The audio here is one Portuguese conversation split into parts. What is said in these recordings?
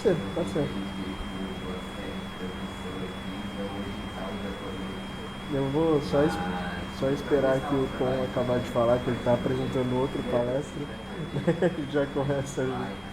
ser, pode ser. Eu vou só esperar que o Tom acabar de falar que ele está apresentando outra palestra. Já começa aí.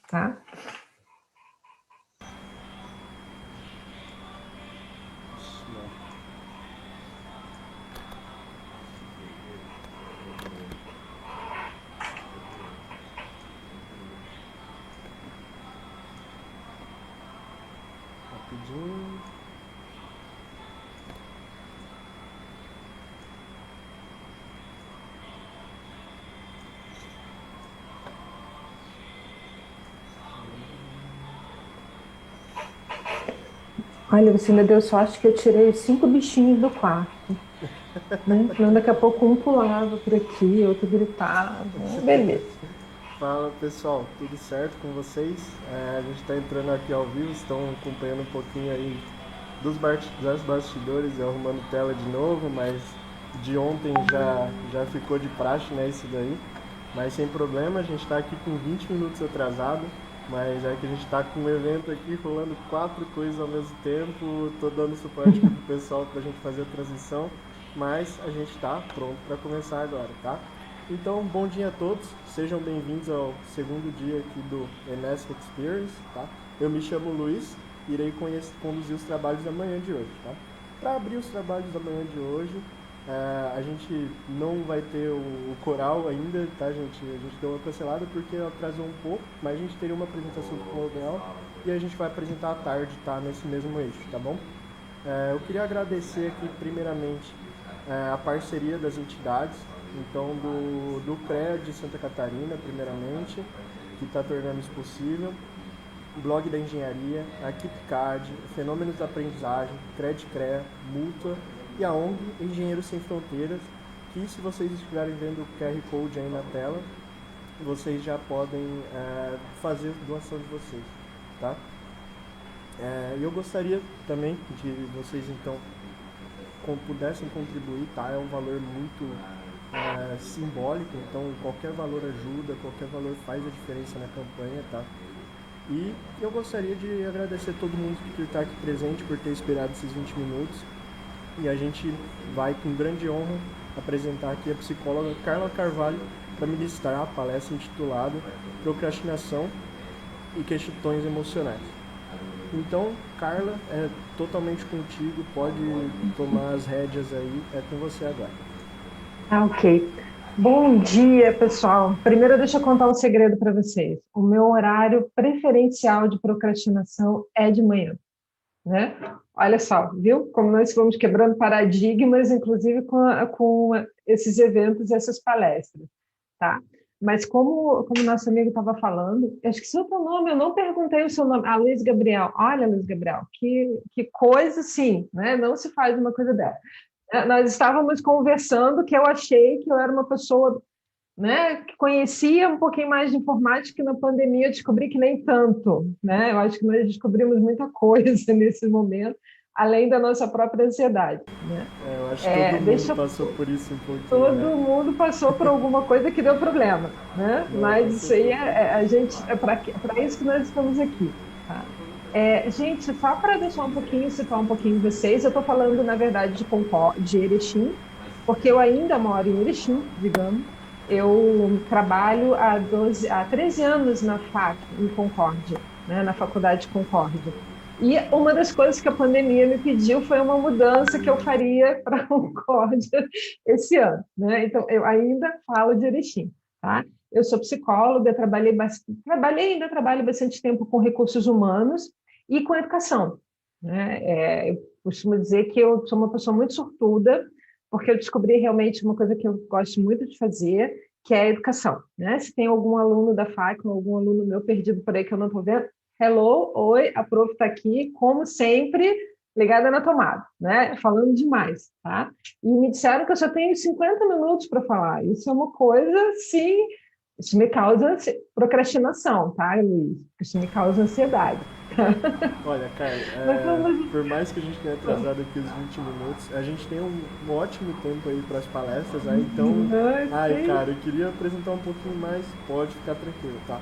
Tá? Rapidinho. Olha, você ainda deu sorte que eu tirei os 5 bichinhos do quarto, né? Senão daqui a pouco um pulava por aqui, outro gritava. Beleza. Fala pessoal, tudo certo com vocês? A gente está entrando aqui ao vivo, estão acompanhando um pouquinho aí dos bastidores, eu arrumando tela de novo, mas de ontem já ficou de praxe, né, isso daí. Mas sem problema, a gente está aqui com 20 minutos atrasado, mas é que a gente está com um evento aqui rolando 4 coisas ao mesmo tempo, tô dando suporte aqui pro pessoal para a gente fazer a transição, mas a gente está pronto para começar agora, tá? Então, bom dia a todos, sejam bem-vindos ao segundo dia aqui do NS Experience, tá? Eu me chamo Luiz, irei conduzir os trabalhos da manhã de hoje, tá? Para abrir os trabalhos da manhã de hoje, a gente não vai ter o coral ainda, tá, gente? A gente deu uma cancelada porque atrasou um pouco, mas a gente teria uma apresentação do coral e a gente vai apresentar à tarde, tá? Nesse mesmo eixo, tá bom? Eu queria agradecer aqui, primeiramente, a parceria das entidades, então do CREA de Santa Catarina, primeiramente, que está tornando isso possível, o Blog da Engenharia, a KeepCard, Fenômenos da Aprendizagem, CredCrea, Mútua e a ONG Engenheiros Sem Fronteiras, que se vocês estiverem vendo o QR Code aí na tela, vocês já podem fazer doação de vocês, tá? Eu gostaria também de vocês então pudessem contribuir, tá? É um valor muito simbólico, então qualquer valor ajuda, qualquer valor faz a diferença na campanha, tá? E eu gostaria de agradecer a todo mundo que está aqui presente por ter esperado esses 20 minutos. E a gente vai, com grande honra, apresentar aqui a psicóloga Carla Carvalho para ministrar a palestra intitulada Procrastinação e Questões Emocionais. Então, Carla, é totalmente contigo, pode tomar as rédeas aí, é com você agora. Ok. Bom dia, pessoal. Primeiro, deixa eu contar um segredo para vocês. O meu horário preferencial de procrastinação é de manhã. né? Olha só, viu? Como nós vamos quebrando paradigmas, inclusive com esses eventos, essas palestras, tá? Mas como nosso amigo estava falando, eu esqueci o teu nome, eu não perguntei o seu nome. Ah, Luiz Gabriel. Olha, Luiz Gabriel, que coisa assim, né? Não se faz uma coisa dessa. Nós estávamos conversando que eu achei que eu era uma pessoa, né, que conhecia um pouquinho mais de informática, e na pandemia eu descobri que nem tanto, né? Eu acho que nós descobrimos muita coisa nesse momento, além da nossa própria ansiedade, né? Eu acho que todo mundo passou por isso um pouquinho, né? Todo mundo passou por alguma coisa que deu problema, né? Não, Mas com isso aí certeza. a gente é para isso que nós estamos aqui, tá? Gente, só para deixar um pouquinho, citar um pouquinho vocês, eu estou falando, na verdade, de Erechim, porque eu ainda moro em Erechim, digamos. Eu trabalho há 13 anos na FAC, em Concórdia, né, na Faculdade de Concórdia. E uma das coisas que a pandemia me pediu foi uma mudança que eu faria para Concórdia esse ano, né? Então, eu ainda falo de Erechim, tá? Eu sou psicóloga, ainda trabalho bastante tempo com recursos humanos e com educação, né? Eu costumo dizer que eu sou uma pessoa muito sortuda, porque eu descobri realmente uma coisa que eu gosto muito de fazer, que é a educação, né? Se tem algum aluno da FAC, ou algum aluno meu perdido por aí que eu não estou vendo, hello, oi, a prof está aqui, como sempre, ligada na tomada, né? Falando demais, tá? E me disseram que eu só tenho 50 minutos para falar. Isso é uma coisa, sim, isso me causa procrastinação, tá, Luiz? Isso me causa ansiedade. Olha, Carla, Mas vamos... por mais que a gente tenha atrasado aqui os 20 minutos, a gente tem um ótimo tempo aí para as palestras, né? Então, ai, cara, eu queria apresentar um pouquinho mais, pode ficar tranquilo, tá?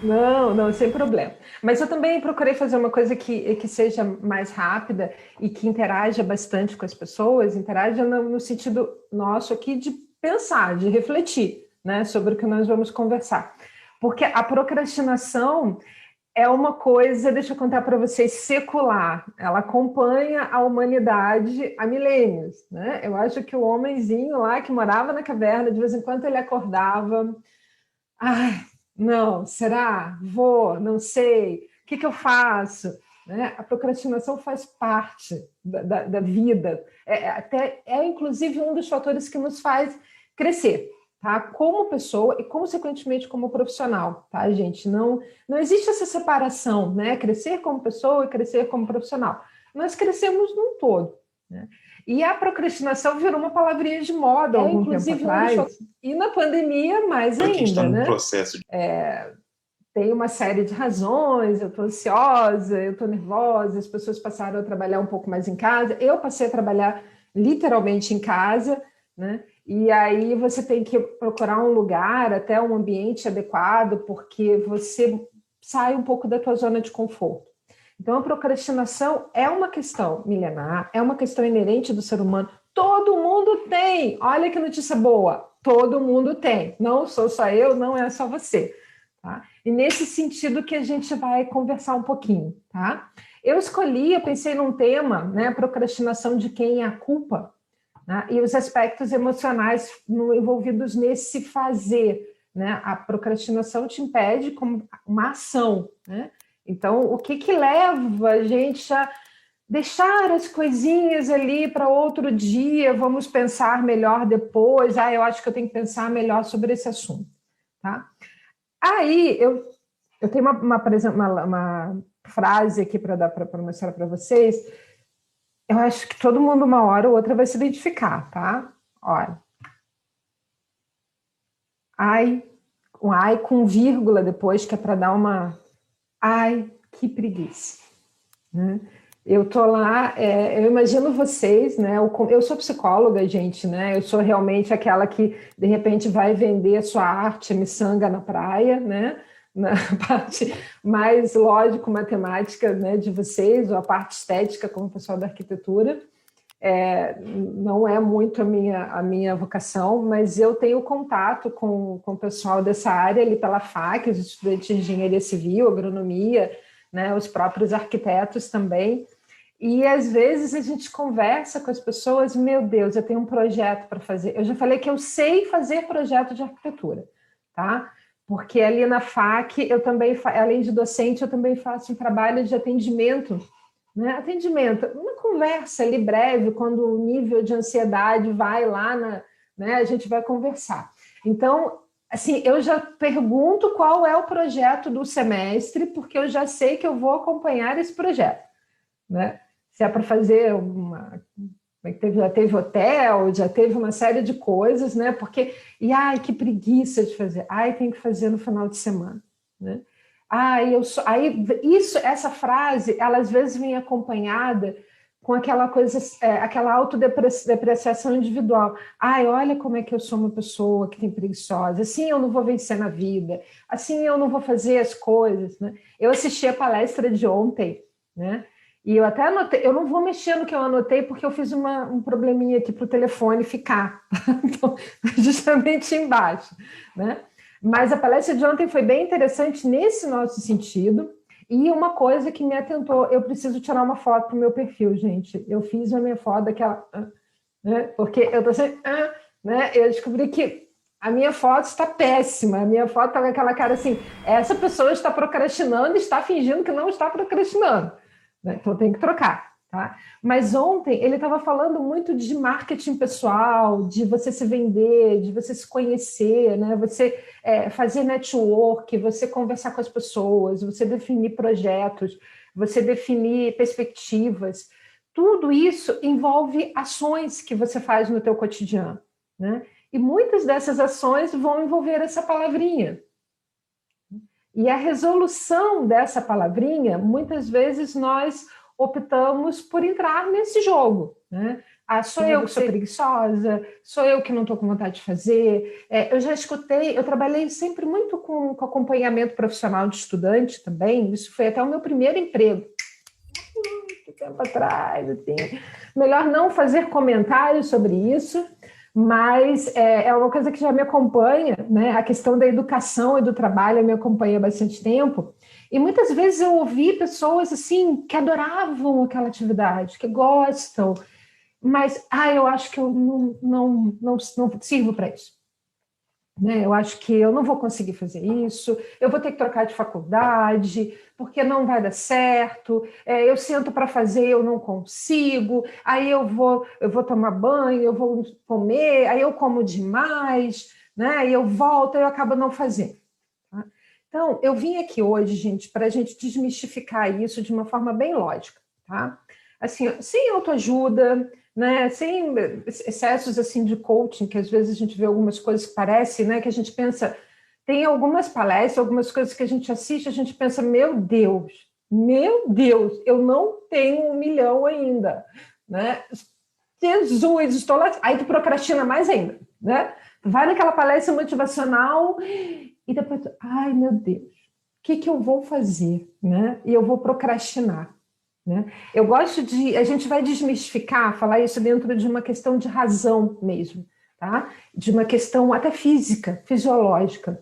Não, não, sem problema. Mas eu também procurei fazer uma coisa que seja mais rápida e que interaja bastante com as pessoas, interaja no sentido nosso aqui de pensar, de refletir, né, sobre o que nós vamos conversar. Porque a procrastinação é uma coisa, deixa eu contar para vocês, secular. Ela acompanha a humanidade há milênios, né? Eu acho que o homenzinho lá que morava na caverna, de vez em quando ele acordava. Ai, não, será? Vou, não sei. O que eu faço? Né? A procrastinação faz parte da vida. Inclusive, um dos fatores que nos faz crescer, tá? Como pessoa e, consequentemente, como profissional, tá, gente? Não existe essa separação, né? Crescer como pessoa e crescer como profissional. Nós crescemos num todo, né? E a procrastinação virou uma palavrinha de moda há algum tempo atrás. E na pandemia, mais ainda, a gente está num né? processo. Tem uma série de razões, eu estou ansiosa, eu estou nervosa, as pessoas passaram a trabalhar um pouco mais em casa, eu passei a trabalhar literalmente em casa, né? E aí você tem que procurar um lugar, até um ambiente adequado, porque você sai um pouco da tua zona de conforto. Então, a procrastinação é uma questão milenar, é uma questão inerente do ser humano. Todo mundo tem. Olha que notícia boa. Todo mundo tem. Não sou só eu, não é só você. Tá? E nesse sentido que a gente vai conversar um pouquinho. Tá? Eu pensei num tema, né, procrastinação de quem é a culpa, né, e os aspectos emocionais envolvidos nesse fazer. Né? A procrastinação te impede como uma ação, né? Então, o que leva a gente a deixar as coisinhas ali para outro dia, vamos pensar melhor depois, eu acho que eu tenho que pensar melhor sobre esse assunto. Tá? Aí, eu tenho uma frase aqui para mostrar para vocês, eu acho que todo mundo, uma hora ou outra, vai se identificar, tá? Olha. Um ai com vírgula depois, que é para dar uma... Ai, que preguiça. Né? Eu tô lá, eu imagino vocês, né? Eu sou psicóloga, gente, né? Eu sou realmente aquela que, de repente, vai vender a sua arte, miçanga na praia, né? Na parte mais lógico-matemática, né, de vocês, ou a parte estética, como o pessoal da arquitetura. Não é muito a minha vocação, mas eu tenho contato com o pessoal dessa área ali pela FAC, os estudantes de engenharia civil, agronomia, né, os próprios arquitetos também. E às vezes a gente conversa com as pessoas, meu Deus, eu tenho um projeto para fazer. Eu já falei que eu sei fazer projeto de arquitetura, tá? Porque ali na FAC eu também, além de docente, eu também faço um trabalho de atendimento né? Atendimento, uma conversa ali breve, quando o nível de ansiedade vai lá, né, a gente vai conversar. Então, assim, eu já pergunto qual é o projeto do semestre, porque eu já sei que eu vou acompanhar esse projeto, né? Se é para fazer já teve hotel, já teve uma série de coisas, né? Porque, ai, que preguiça de fazer. Ai, tem que fazer no final de semana, né? Essa frase, ela às vezes vem acompanhada com aquela coisa, aquela autodepreciação individual. Ai, olha como é que eu sou uma pessoa que tem preguiçosa, assim eu não vou vencer na vida, assim eu não vou fazer as coisas, né? Eu assisti a palestra de ontem, né? E eu até anotei, eu não vou mexer no que eu anotei, porque eu fiz um probleminha aqui para o telefone ficar, então, justamente embaixo, né? Mas a palestra de ontem foi bem interessante nesse nosso sentido, e uma coisa que me atentou, eu preciso tirar uma foto para o meu perfil, gente. Eu fiz a minha foto daquela, né? Porque eu estou sempre, né? Eu descobri que a minha foto está péssima, a minha foto está com aquela cara assim, essa pessoa está procrastinando e está fingindo que não está procrastinando, né? Então tem que trocar, tá? Mas ontem ele estava falando muito de marketing pessoal, de você se vender, de você se conhecer, né? Você fazer network, você conversar com as pessoas, você definir projetos, você definir perspectivas. Tudo isso envolve ações que você faz no teu cotidiano, né? E muitas dessas ações vão envolver essa palavrinha. E a resolução dessa palavrinha, muitas vezes nós optamos por entrar nesse jogo, né? Ah, sou eu que sou preguiçosa, sou eu que não estou com vontade de fazer. Eu já escutei, eu trabalhei sempre muito com acompanhamento profissional de estudante também, isso foi até o meu primeiro emprego. Muito tempo atrás, assim. Melhor não fazer comentários sobre isso, mas é uma coisa que já me acompanha, né? A questão da educação e do trabalho me acompanha há bastante tempo. E muitas vezes eu ouvi pessoas assim que adoravam aquela atividade, que gostam, mas eu acho que eu não sirvo para isso. Né? Eu acho que eu não vou conseguir fazer isso, eu vou ter que trocar de faculdade, porque não vai dar certo, eu sento para fazer, eu não consigo, aí eu vou tomar banho, eu vou comer, aí eu como demais, né? Aí eu volto, eu acabo não fazendo. Tá? Então, eu vim aqui hoje, gente, para a gente desmistificar isso de uma forma bem lógica, tá? Assim, sem autoajuda, né, sem excessos assim de coaching, que às vezes a gente vê algumas coisas que parecem, né, que a gente pensa, tem algumas palestras, algumas coisas que a gente assiste, a gente pensa, meu Deus, eu não tenho 1 milhão ainda, né? Jesus, estou lá, aí tu procrastina mais ainda, né? Tu vai naquela palestra motivacional e depois, ai meu Deus, o que eu vou fazer, né? E eu vou procrastinar. Né? Eu gosto a gente vai desmistificar, falar isso dentro de uma questão de razão mesmo, tá? De uma questão até física, fisiológica.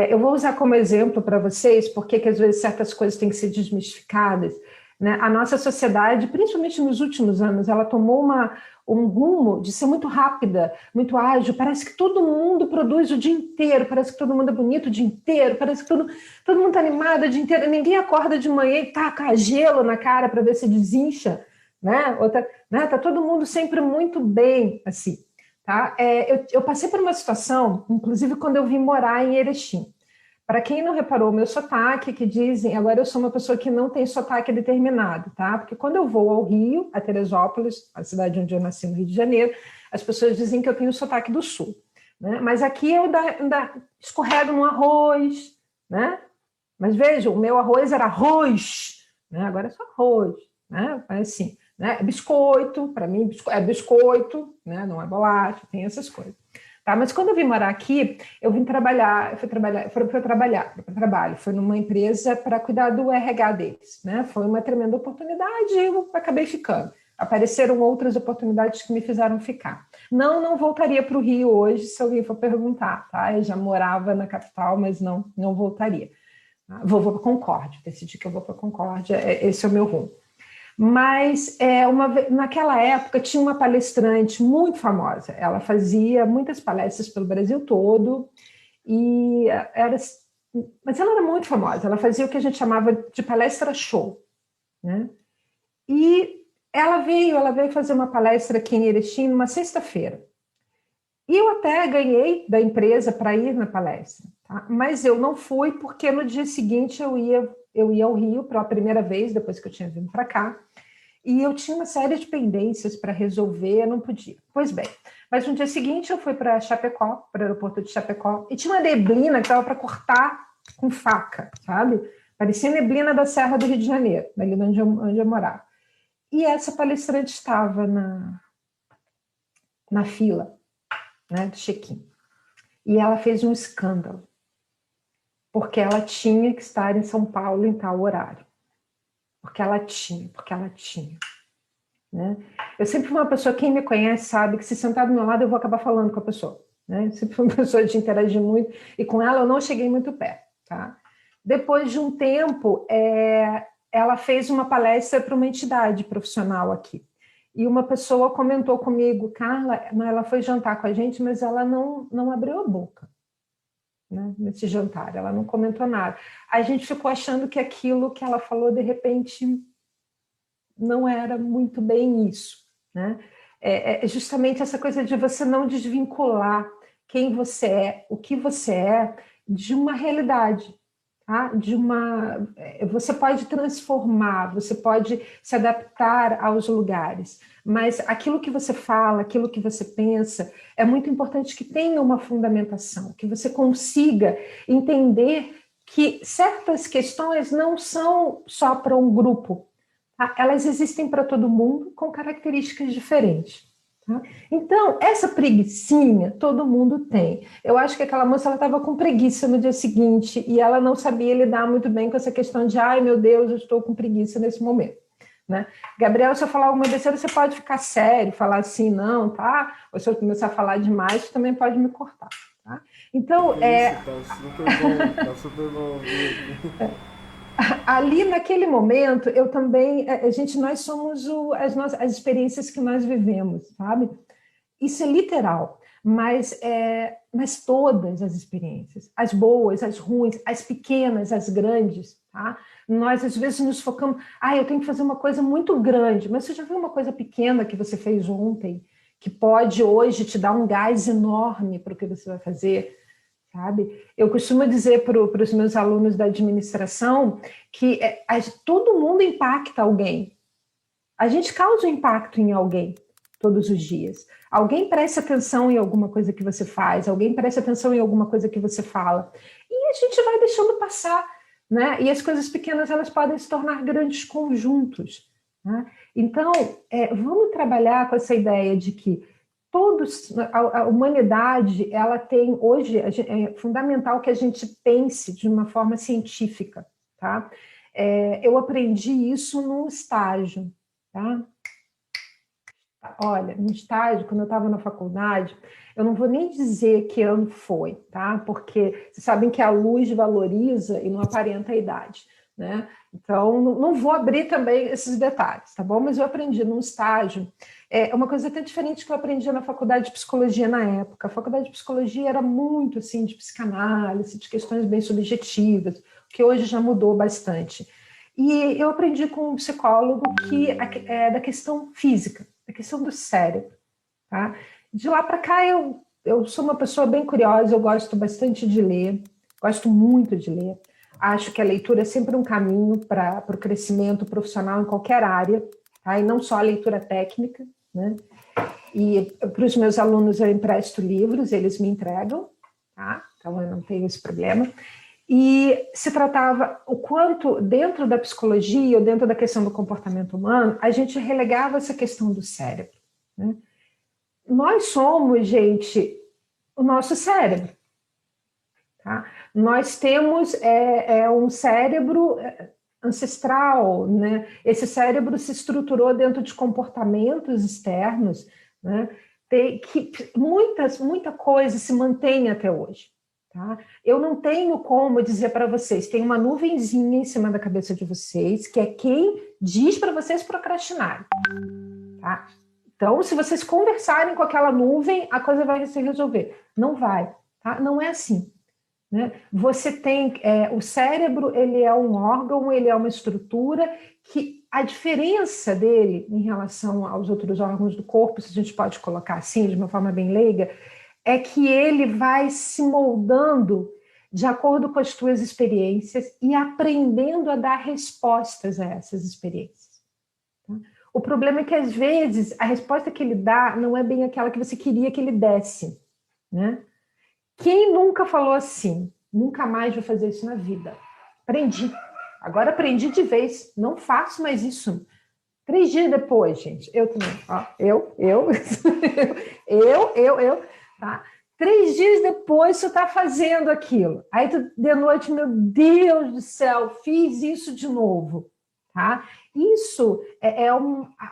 Eu vou usar como exemplo para vocês, porque às vezes certas coisas têm que ser desmistificadas. Né? A nossa sociedade, principalmente nos últimos anos, ela tomou um rumo de ser muito rápida, muito ágil, parece que todo mundo produz o dia inteiro, parece que todo mundo é bonito o dia inteiro, parece que todo mundo está animado o dia inteiro, ninguém acorda de manhã e taca gelo na cara para ver se desincha, né? Tá todo mundo sempre muito bem, assim, tá? Eu passei por uma situação, inclusive quando eu vim morar em Erechim. Para quem não reparou o meu sotaque, que dizem, agora eu sou uma pessoa que não tem sotaque determinado, tá? Porque quando eu vou ao Rio, a Teresópolis, a cidade onde eu nasci no Rio de Janeiro, as pessoas dizem que eu tenho sotaque do Sul, né? Mas aqui eu ainda escorrego no arroz, né? Mas veja, o meu arroz era arroz, né? Agora é só arroz, né? Assim, né? Biscoito, para mim é biscoito, né? Não é bolacha, tem essas coisas. Tá, mas quando eu vim morar aqui, eu fui trabalho, foi numa empresa para cuidar do RH deles, né? Foi uma tremenda oportunidade e eu acabei ficando. Apareceram outras oportunidades que me fizeram ficar. Não voltaria para o Rio hoje, se alguém for perguntar, tá? Eu já morava na capital, mas não voltaria. Vou para Concórdia, decidi que eu vou para Concórdia, esse é o meu rumo. Mas naquela época tinha uma palestrante muito famosa, ela fazia muitas palestras pelo Brasil todo, mas ela era muito famosa, ela fazia o que a gente chamava de palestra show, né? E ela veio fazer uma palestra aqui em Erechim numa sexta-feira. E eu até ganhei da empresa para ir na palestra, tá? Mas eu não fui porque no dia seguinte eu ia ao Rio pela primeira vez, depois que eu tinha vindo para cá, e eu tinha uma série de pendências para resolver, eu não podia. Pois bem, mas no dia seguinte eu fui para Chapecó, para o aeroporto de Chapecó, e tinha uma neblina que estava para cortar com faca, sabe? Parecia neblina da Serra do Rio de Janeiro, ali onde eu morava. E essa palestrante estava na fila, né, do check-in. E ela fez um escândalo, porque ela tinha que estar em São Paulo em tal horário. Porque ela tinha. Né? Eu sempre fui uma pessoa, quem me conhece sabe que se sentar do meu lado eu vou acabar falando com a pessoa. Né? Eu sempre fui uma pessoa de interagir muito, e com ela eu não cheguei muito perto. Tá? Depois de um tempo, ela fez uma palestra para uma entidade profissional aqui. E uma pessoa comentou comigo, Carla, ela foi jantar com a gente, mas ela não abriu a boca, né, nesse jantar, ela não comentou nada. A gente ficou achando que aquilo que ela falou, de repente, não era muito bem isso. Né? É justamente essa coisa de você não desvincular quem você é, o que você é, de uma realidade. Tá? Você pode transformar, você pode se adaptar aos lugares, mas aquilo que você fala, aquilo que você pensa, é muito importante que tenha uma fundamentação, que você consiga entender que certas questões não são só para um grupo, tá? Elas existem para todo mundo com características diferentes. Tá? Então, essa preguicinha todo mundo tem. Eu acho que aquela moça estava com preguiça no dia seguinte e ela não sabia lidar muito bem com essa questão de ai meu Deus, eu estou com preguiça nesse momento. Né? Gabriel, se eu falar alguma besteira, você pode ficar sério, falar assim, não, tá? Ou se eu começar a falar demais, você também pode me cortar. Tá? Então, Isso, tá super bom. ali naquele momento, eu também, nós somos as experiências que nós vivemos, sabe? Isso é literal, mas todas as experiências, as boas, as ruins, as pequenas, as grandes, tá? Nós às vezes nos focamos, eu tenho que fazer uma coisa muito grande, mas você já viu uma coisa pequena que você fez ontem, que pode hoje te dar um gás enorme para o que você vai fazer? Sabe? Eu costumo dizer para os meus alunos da administração que todo mundo impacta alguém. A gente causa um impacto em alguém todos os dias. Alguém presta atenção em alguma coisa que você faz, alguém presta atenção em alguma coisa que você fala. E a gente vai deixando passar. Né? E as coisas pequenas elas podem se tornar grandes conjuntos. Né? Então, vamos trabalhar com essa ideia de que a humanidade, ela tem hoje, é fundamental que a gente pense de uma forma científica, tá? Eu aprendi isso num estágio, tá? Olha, no estágio, quando eu estava na faculdade, eu não vou nem dizer que ano foi, tá? Porque vocês sabem que a luz valoriza e não aparenta a idade, né? Então, não vou abrir também esses detalhes, tá bom? Mas eu aprendi num estágio, uma coisa até diferente que eu aprendi na faculdade de psicologia na época. A faculdade de psicologia era muito, assim, de psicanálise, de questões bem subjetivas, que hoje já mudou bastante. E eu aprendi com um psicólogo que é da questão física, da questão do cérebro, tá? De lá para cá, eu sou uma pessoa bem curiosa, eu gosto bastante de ler, gosto muito de ler. Acho que a leitura é sempre um caminho para o crescimento profissional em qualquer área, tá? E não só a leitura técnica, né? E para os meus alunos eu empresto livros, eles me entregam, tá? Então eu não tenho esse problema. E se tratava o quanto, dentro da psicologia ou dentro da questão do comportamento humano, a gente relegava essa questão do cérebro. Né? Nós somos, gente, o nosso cérebro. Tá? Nós temos um cérebro ancestral, né? Esse cérebro se estruturou dentro de comportamentos externos, né? Muita coisa se mantém até hoje. Tá? Eu não tenho como dizer para vocês, tem uma nuvenzinha em cima da cabeça de vocês, que é quem diz para vocês procrastinarem. Tá? Então, se vocês conversarem com aquela nuvem, a coisa vai se resolver. Não vai. Tá? Não é assim. Né? Você tem o cérebro, ele é um órgão, ele é uma estrutura que a diferença dele em relação aos outros órgãos do corpo, se a gente pode colocar assim, de uma forma bem leiga, é que ele vai se moldando de acordo com as tuas experiências e aprendendo a dar respostas a essas experiências. Tá? O problema é que, às vezes, a resposta que ele dá não é bem aquela que você queria que ele desse. Né? Quem nunca falou assim, nunca mais vou fazer isso na vida? Aprendi. Agora aprendi de vez, não faço mais isso. 3 dias depois, gente, eu também, ó, eu, tá? 3 dias depois, você está fazendo aquilo. Aí, tu, de noite, meu Deus do céu, fiz isso de novo, tá? Isso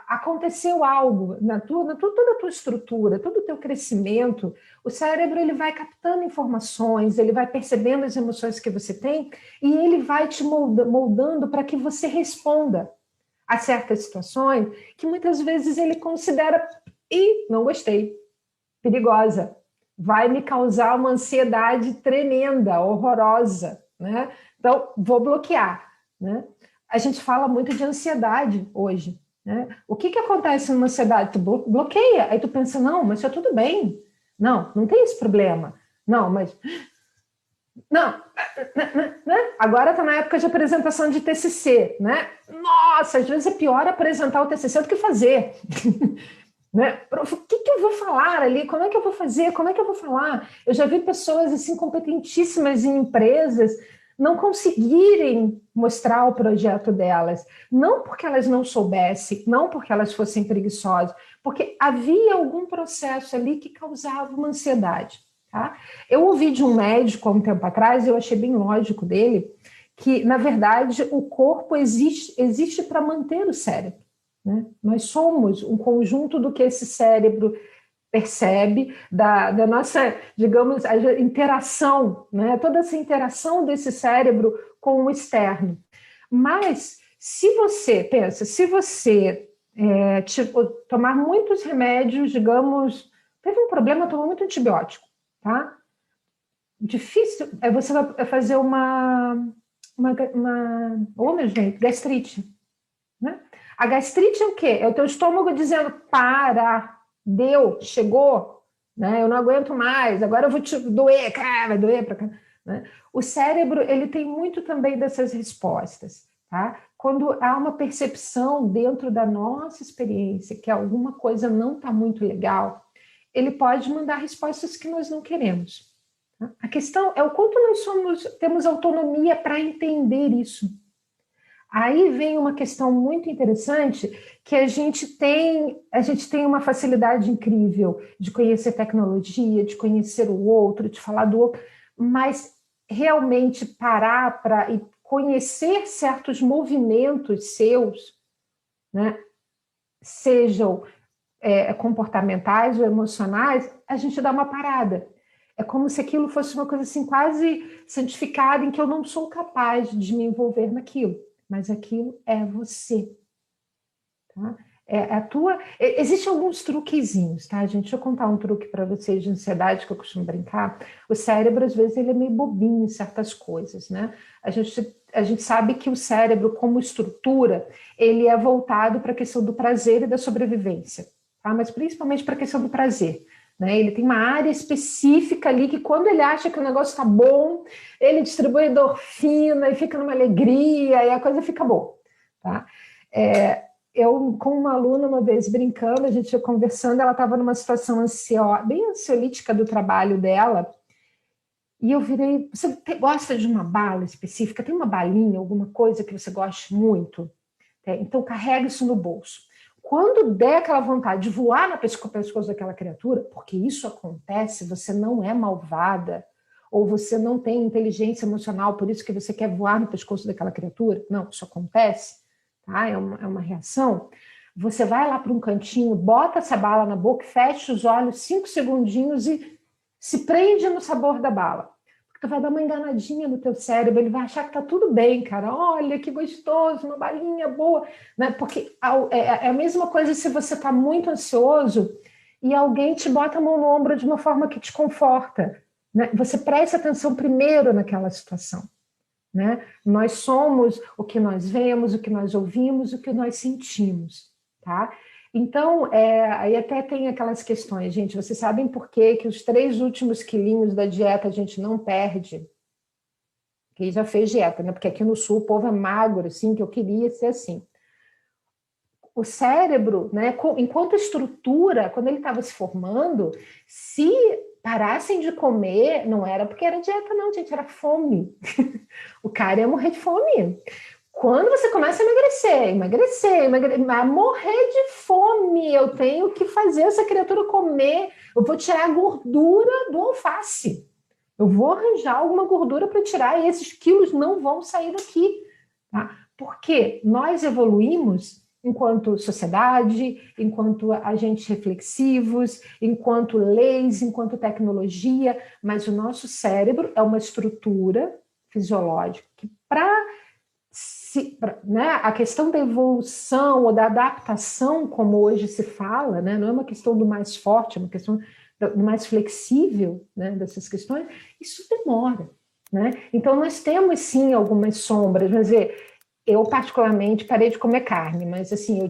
aconteceu algo na toda a tua estrutura, todo o teu crescimento. O cérebro ele vai captando informações, ele vai percebendo as emoções que você tem e ele vai te moldando para que você responda a certas situações que muitas vezes ele considera não gostei, perigosa, vai me causar uma ansiedade tremenda, horrorosa, né? Então, vou bloquear, né? A gente fala muito de ansiedade hoje, né? O que acontece numa ansiedade? Tu bloqueia, aí tu pensa, não, mas está tudo bem. Não tem esse problema. Não, mas... Não, né? Agora está na época de apresentação de TCC, né? Nossa, às vezes é pior apresentar o TCC do que fazer. Né? O que eu vou falar ali? Como é que eu vou fazer? Como é que eu vou falar? Eu já vi pessoas assim competentíssimas em empresas não conseguirem mostrar o projeto delas, não porque elas não soubessem, não porque elas fossem preguiçosas, porque havia algum processo ali que causava uma ansiedade. Tá? Eu ouvi de um médico há um tempo atrás, eu achei bem lógico dele, que, na verdade, o corpo existe para manter o cérebro. Né? Nós somos um conjunto do que esse cérebro percebe, da nossa, digamos, a interação, né? Toda essa interação desse cérebro com o externo. Mas, se você tomar muitos remédios, digamos, teve um problema, tomou muito antibiótico, tá? Difícil, você vai fazer gastrite, né? A gastrite é o quê? É o teu estômago dizendo, para, deu, chegou, né? Eu não aguento mais, agora eu vou te doer, vai doer para cá. Né? O cérebro, ele tem muito também dessas respostas, tá? Quando há uma percepção dentro da nossa experiência que alguma coisa não está muito legal, ele pode mandar respostas que nós não queremos. Tá? A questão é o quanto nós temos autonomia para entender isso. Aí vem uma questão muito interessante, que a gente tem uma facilidade incrível de conhecer tecnologia, de conhecer o outro, de falar do outro, mas realmente parar para conhecer certos movimentos seus, né, sejam comportamentais ou emocionais, a gente dá uma parada. É como se aquilo fosse uma coisa assim quase santificada, em que eu não sou capaz de me envolver naquilo. Mas aquilo é você. Tá? Existem alguns truquezinhos, tá, gente? Deixa eu contar um truque para vocês de ansiedade que eu costumo brincar. O cérebro, às vezes, ele é meio bobinho em certas coisas, né? A gente sabe que o cérebro, como estrutura, ele é voltado para a questão do prazer e da sobrevivência, tá? Mas principalmente para a questão do prazer. Né? Ele tem uma área específica ali que quando ele acha que o negócio está bom, ele distribui endorfina e fica numa alegria e a coisa fica boa. Tá? Eu, com uma aluna, uma vez brincando, a gente ia conversando, ela estava numa situação bem ansiolítica do trabalho dela, e eu virei, você gosta de uma bala específica? Tem uma balinha, alguma coisa que você goste muito? Então carrega isso no bolso. Quando der aquela vontade de voar no pescoço daquela criatura, porque isso acontece, você não é malvada, ou você não tem inteligência emocional, por isso que você quer voar no pescoço daquela criatura, não, isso acontece, tá? É uma reação. Você vai lá para um cantinho, bota essa bala na boca, fecha os olhos 5 segundinhos e se prende no sabor da bala. Tu vai dar uma enganadinha no teu cérebro, ele vai achar que tá tudo bem, cara. Olha, que gostoso, uma balinha boa. Né? Porque é a mesma coisa se você tá muito ansioso e alguém te bota a mão no ombro de uma forma que te conforta. Né? Você presta atenção primeiro naquela situação. né? Nós somos o que nós vemos, o que nós ouvimos, o que nós sentimos, tá? Então, aí até tem aquelas questões, gente, vocês sabem por que os 3 últimos quilinhos da dieta a gente não perde? Quem já fez dieta, né? Porque aqui no Sul o povo é magro, assim, que eu queria ser assim. O cérebro, né, enquanto estrutura, quando ele estava se formando, se parassem de comer, não era porque era dieta, não, gente, era fome. O cara ia morrer de fome. Quando você começa a emagrecer, morrer de fome, eu tenho que fazer essa criatura comer, eu vou tirar a gordura do alface. Eu vou arranjar alguma gordura para tirar e esses quilos não vão sair daqui. Tá? Porque nós evoluímos enquanto sociedade, enquanto agentes reflexivos, enquanto leis, enquanto tecnologia, mas o nosso cérebro é uma estrutura fisiológica que né, a questão da evolução ou da adaptação, como hoje se fala, né, não é uma questão do mais forte, é uma questão do mais flexível, né, dessas questões, isso demora. Né? Então, nós temos, sim, algumas sombras. Quer dizer, eu, particularmente, parei de comer carne, mas, assim, eu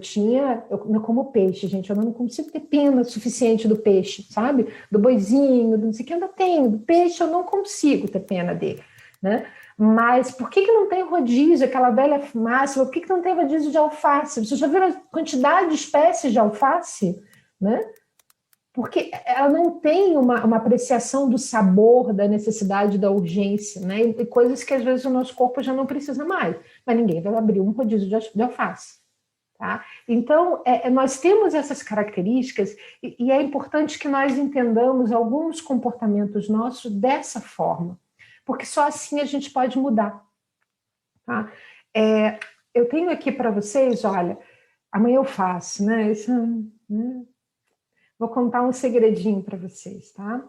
não como peixe, gente, eu não consigo ter pena suficiente do peixe, sabe? Do boizinho, do não sei o que, ainda tenho. Do peixe, eu não consigo ter pena dele, né? Mas por que não tem rodízio, aquela velha máxima? Por que não tem rodízio de alface? Você já viu a quantidade de espécies de alface? Né? Porque ela não tem uma apreciação do sabor, da necessidade, da urgência, né? E coisas que às vezes o nosso corpo já não precisa mais. Mas ninguém vai abrir um rodízio de alface. Tá? Então, nós temos essas características e é importante que nós entendamos alguns comportamentos nossos dessa forma. Porque só assim a gente pode mudar. Tá? Eu tenho aqui para vocês, olha, amanhã eu faço, né? Vou contar um segredinho para vocês, tá?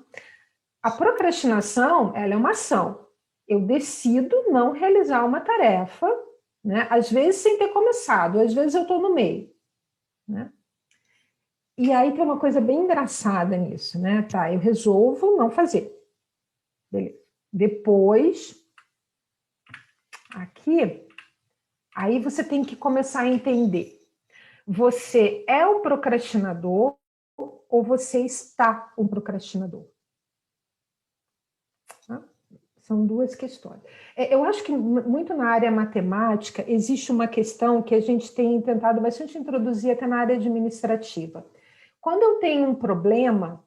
A procrastinação, ela é uma ação. Eu decido não realizar uma tarefa, né? Às vezes sem ter começado, às vezes eu estou no meio, né? E aí tem uma coisa bem engraçada nisso, né? Tá, eu resolvo não fazer. Beleza. Depois, aqui, aí você tem que começar a entender. Você é um procrastinador ou você está um procrastinador? Tá? São 2 questões. Eu acho que muito na área matemática existe uma questão que a gente tem tentado bastante introduzir até na área administrativa. Quando eu tenho um problema,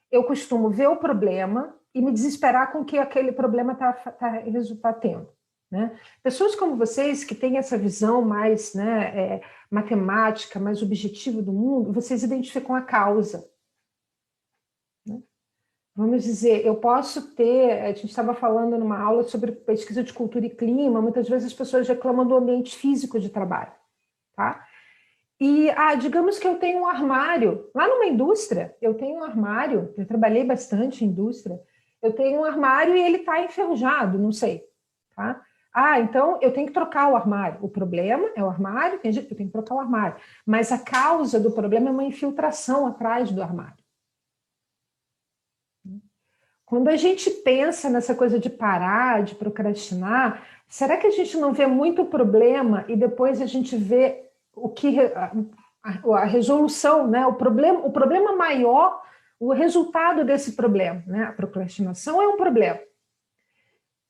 eu costumo ver o problema e me desesperar com o que aquele problema está tendo. Né? Pessoas como vocês, que têm essa visão mais, né, matemática, mais objetiva do mundo, vocês identificam a causa. Né? Vamos dizer, eu posso ter, a gente estava falando numa aula sobre pesquisa de cultura e clima, muitas vezes as pessoas reclamam do ambiente físico de trabalho. Tá? E, digamos que eu tenho um armário, lá numa indústria, eu tenho um armário, eu trabalhei bastante em indústria, eu tenho um armário e ele está enferrujado, não sei, tá? Então eu tenho que trocar o armário. O problema é o armário, eu tenho que trocar o armário. Mas a causa do problema é uma infiltração atrás do armário. Quando a gente pensa nessa coisa de parar, de procrastinar, será que a gente não vê muito problema e depois a gente vê o que a resolução, né? O problema maior, o resultado desse problema, né? A procrastinação é um problema.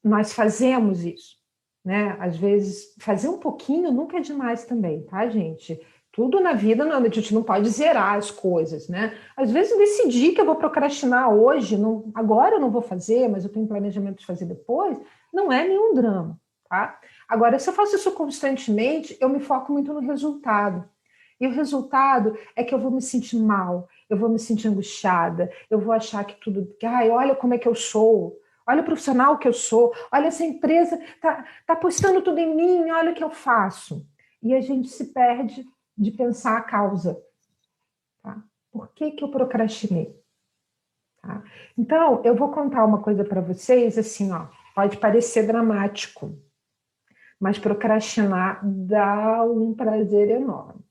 Nós fazemos isso, né? Às vezes, fazer um pouquinho nunca é demais também, tá, gente? Tudo na vida, a gente não pode zerar as coisas, né? Às vezes eu decidi que eu vou procrastinar hoje, agora eu não vou fazer, mas eu tenho planejamento de fazer depois, não é nenhum drama, tá? Agora, se eu faço isso constantemente, eu me foco muito no resultado. E o resultado é que eu vou me sentir mal, eu vou me sentir angustiada, eu vou achar que tudo... olha como é que eu sou, olha o profissional que eu sou, olha essa empresa, tá apostando tudo em mim, olha o que eu faço. E a gente se perde de pensar a causa. Tá? Por que eu procrastinei? Tá? Então, eu vou contar uma coisa para vocês, assim, ó, pode parecer dramático, mas procrastinar dá um prazer enorme.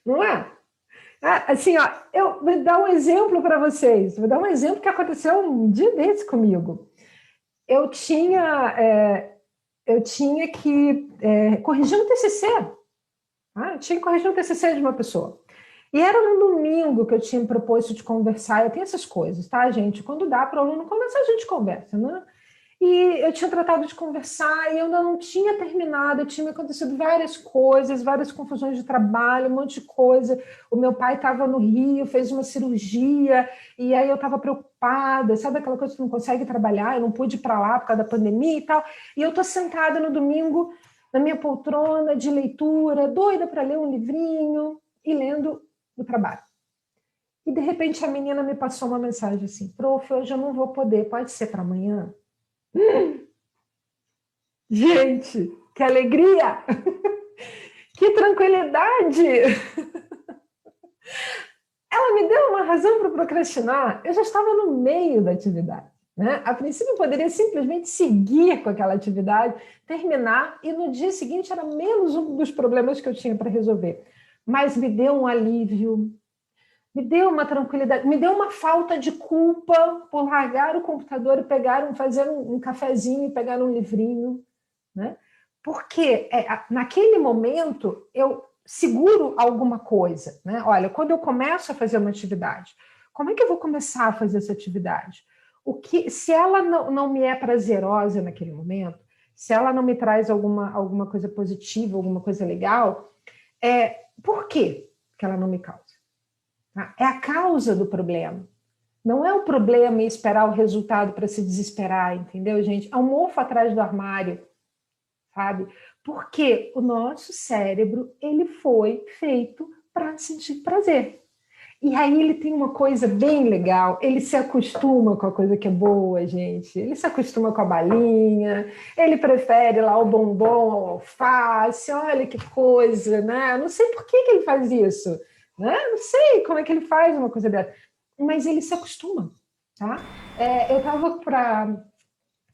Não é? Assim, ó, eu vou dar um exemplo para vocês. Vou dar um exemplo que aconteceu um dia desse comigo. eu tinha, eu tinha que corrigir um TCC. Eu tinha que corrigir um TCC de uma pessoa. E era no domingo que eu tinha proposto de conversar. Eu tenho essas coisas, tá, gente? Quando dá para o aluno conversar, a gente conversa, né? E eu tinha tratado de conversar e eu ainda não tinha terminado, tinha acontecido várias coisas, várias confusões de trabalho, um monte de coisa. O meu pai estava no Rio, fez uma cirurgia, e aí eu estava preocupada, sabe aquela coisa que você não consegue trabalhar? Eu não pude ir para lá por causa da pandemia e tal. E eu estou sentada no domingo, na minha poltrona de leitura, doida para ler um livrinho e lendo o trabalho. E, de repente, a menina me passou uma mensagem assim: prof, hoje eu não vou poder, pode ser para amanhã? Gente, que alegria! Que tranquilidade! Ela me deu uma razão para procrastinar. Eu já estava no meio da atividade, né? A princípio, eu poderia simplesmente seguir com aquela atividade, terminar, e no dia seguinte era menos um dos problemas que eu tinha para resolver. Mas me deu um alívio, me deu uma tranquilidade, me deu uma falta de culpa por largar o computador e fazer um cafezinho e pegar um livrinho, né? Porque naquele momento eu seguro alguma coisa, né? Olha, quando eu começo a fazer uma atividade, como é que eu vou começar a fazer essa atividade? Se ela não me é prazerosa naquele momento, se ela não me traz alguma coisa positiva, alguma coisa legal, por que ela não me causa? É a causa do problema. Não é o problema em esperar o resultado para se desesperar, entendeu, gente? É um mofo atrás do armário, sabe? Porque o nosso cérebro, ele foi feito para sentir prazer. E aí ele tem uma coisa bem legal, ele se acostuma com a coisa que é boa, gente. Ele se acostuma com a balinha, ele prefere lá o bombom ao alface, olha que coisa, né? Eu não sei por que ele faz isso, né? Não sei como é que ele faz uma coisa dessa, mas ele se acostuma, tá? Eu estava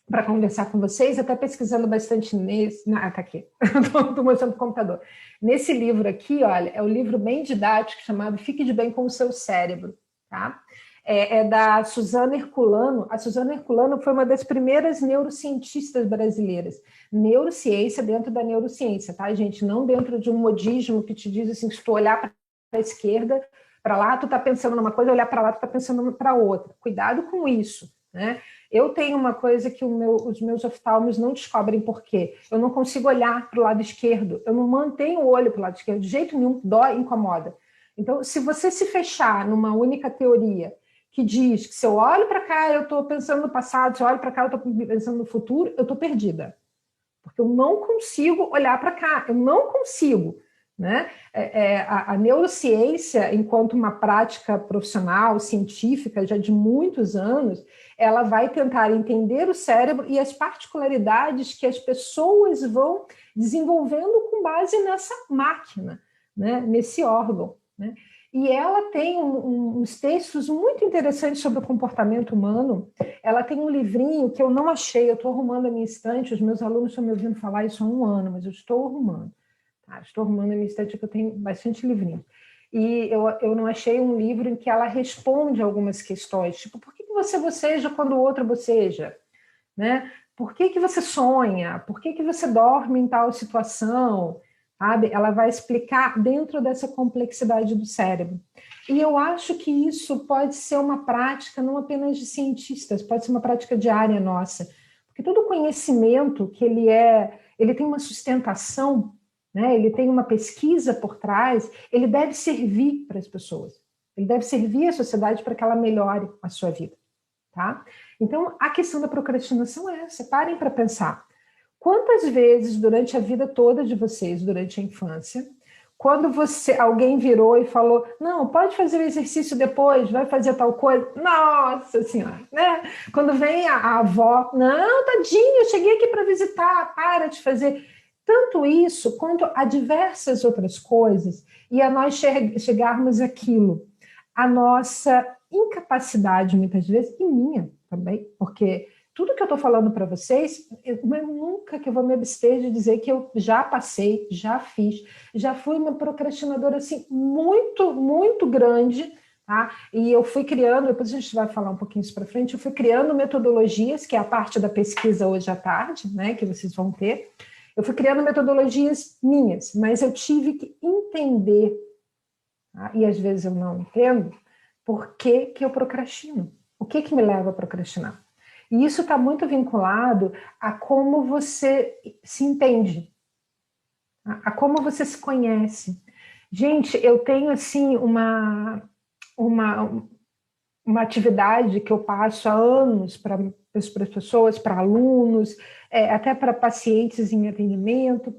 para conversar com vocês, até pesquisando bastante nesse... tá aqui, estou mostrando o computador. Nesse livro aqui, olha, é um livro bem didático chamado Fique de Bem com o Seu Cérebro, tá? É da Suzana Herculano. A Suzana Herculano foi uma das primeiras neurocientistas brasileiras. Neurociência dentro da neurociência, tá, gente? Não dentro de um modismo que te diz assim, se tu olhar para a esquerda, para lá, tu está pensando numa coisa, olhar para lá, tu está pensando para outra. Cuidado com isso, né? Eu tenho uma coisa que os meus oftalmos não descobrem por quê. Eu não consigo olhar para o lado esquerdo, eu não mantenho o olho para o lado esquerdo, de jeito nenhum, dói, incomoda. Então, se você se fechar numa única teoria que diz que se eu olho para cá, eu estou pensando no passado, se eu olho para cá, eu estou pensando no futuro, eu estou perdida. Porque eu não consigo olhar para cá, eu não consigo. Né? A neurociência, enquanto uma prática profissional, científica, já de muitos anos, ela vai tentar entender o cérebro e as particularidades que as pessoas vão desenvolvendo com base nessa máquina, né? Nesse órgão. Né? E ela tem uns textos muito interessantes sobre o comportamento humano. Ela tem um livrinho que eu não achei, eu estou arrumando a minha estante, os meus alunos estão me ouvindo falar isso há um ano, mas eu estou arrumando. Estou arrumando a minha estante, que eu tenho bastante livrinho. E eu não achei um livro em que ela responde algumas questões, tipo, por que você boceja quando o outro boceja? Né? Por que você sonha? Por que você dorme em tal situação? Sabe? Ela vai explicar dentro dessa complexidade do cérebro. E eu acho que isso pode ser uma prática não apenas de cientistas, pode ser uma prática diária nossa. Porque todo conhecimento que ele tem uma sustentação, né? Ele tem uma pesquisa por trás, ele deve servir para as pessoas, ele deve servir à sociedade para que ela melhore a sua vida, tá? Então, a questão da procrastinação é essa, parem para pensar. Quantas vezes durante a vida toda de vocês, durante a infância, quando alguém virou e falou, não, pode fazer o exercício depois, vai fazer tal coisa, nossa senhora, né? Quando vem a avó, não, tadinho, eu cheguei aqui para visitar, para de fazer... Tanto isso quanto a diversas outras coisas, e a nós chegarmos àquilo, a nossa incapacidade, muitas vezes, e minha também, porque tudo que eu estou falando para vocês, eu nunca que eu vou me abster de dizer que eu já passei, já fiz, já fui uma procrastinadora assim, muito, muito grande, tá? E eu fui criando, depois a gente vai falar um pouquinho isso para frente, eu fui criando metodologias, que é a parte da pesquisa hoje à tarde, né, que vocês vão ter. Eu fui criando metodologias minhas, mas eu tive que entender, tá? E às vezes eu não entendo, por que que eu procrastino? O que que me leva a procrastinar? E isso está muito vinculado a como você se entende, a como você se conhece. Gente, eu tenho assim uma, uma atividade que eu passo há anos para as pessoas, para alunos, até para pacientes em atendimento,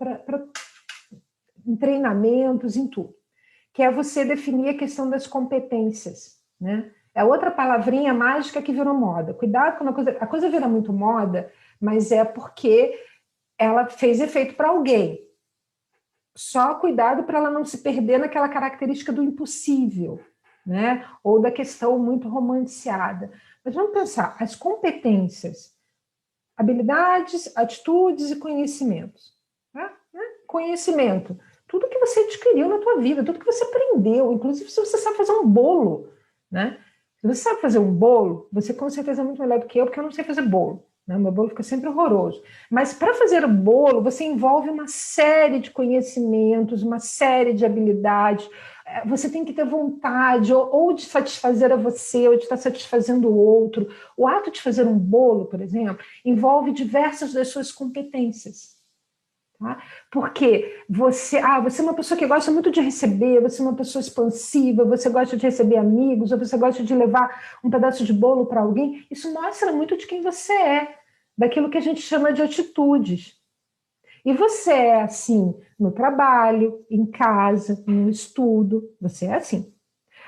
em treinamentos, em tudo, que é você definir a questão das competências, né? É outra palavrinha mágica que virou moda. Cuidado quando a coisa vira muito moda, mas é porque ela fez efeito para alguém. Só cuidado para ela não se perder naquela característica do impossível, né? Ou da questão muito romantizada. Mas vamos pensar, as competências, habilidades, atitudes e conhecimentos. Né? Conhecimento, tudo que você adquiriu na tua vida, tudo que você aprendeu, inclusive se você sabe fazer um bolo, né? Se você sabe fazer um bolo, você com certeza é muito melhor do que eu, porque eu não sei fazer bolo. Né? Meu bolo fica sempre horroroso. Mas para fazer o bolo, você envolve uma série de conhecimentos, uma série de habilidades. Você tem que ter vontade ou de satisfazer a você, ou de estar satisfazendo o outro. O ato de fazer um bolo, por exemplo, envolve diversas das suas competências. Tá? Porque você é uma pessoa que gosta muito de receber, você é uma pessoa expansiva, você gosta de receber amigos, ou você gosta de levar um pedaço de bolo para alguém. Isso mostra muito de quem você é, daquilo que a gente chama de atitudes. E você é assim no trabalho, em casa, no estudo, você é assim.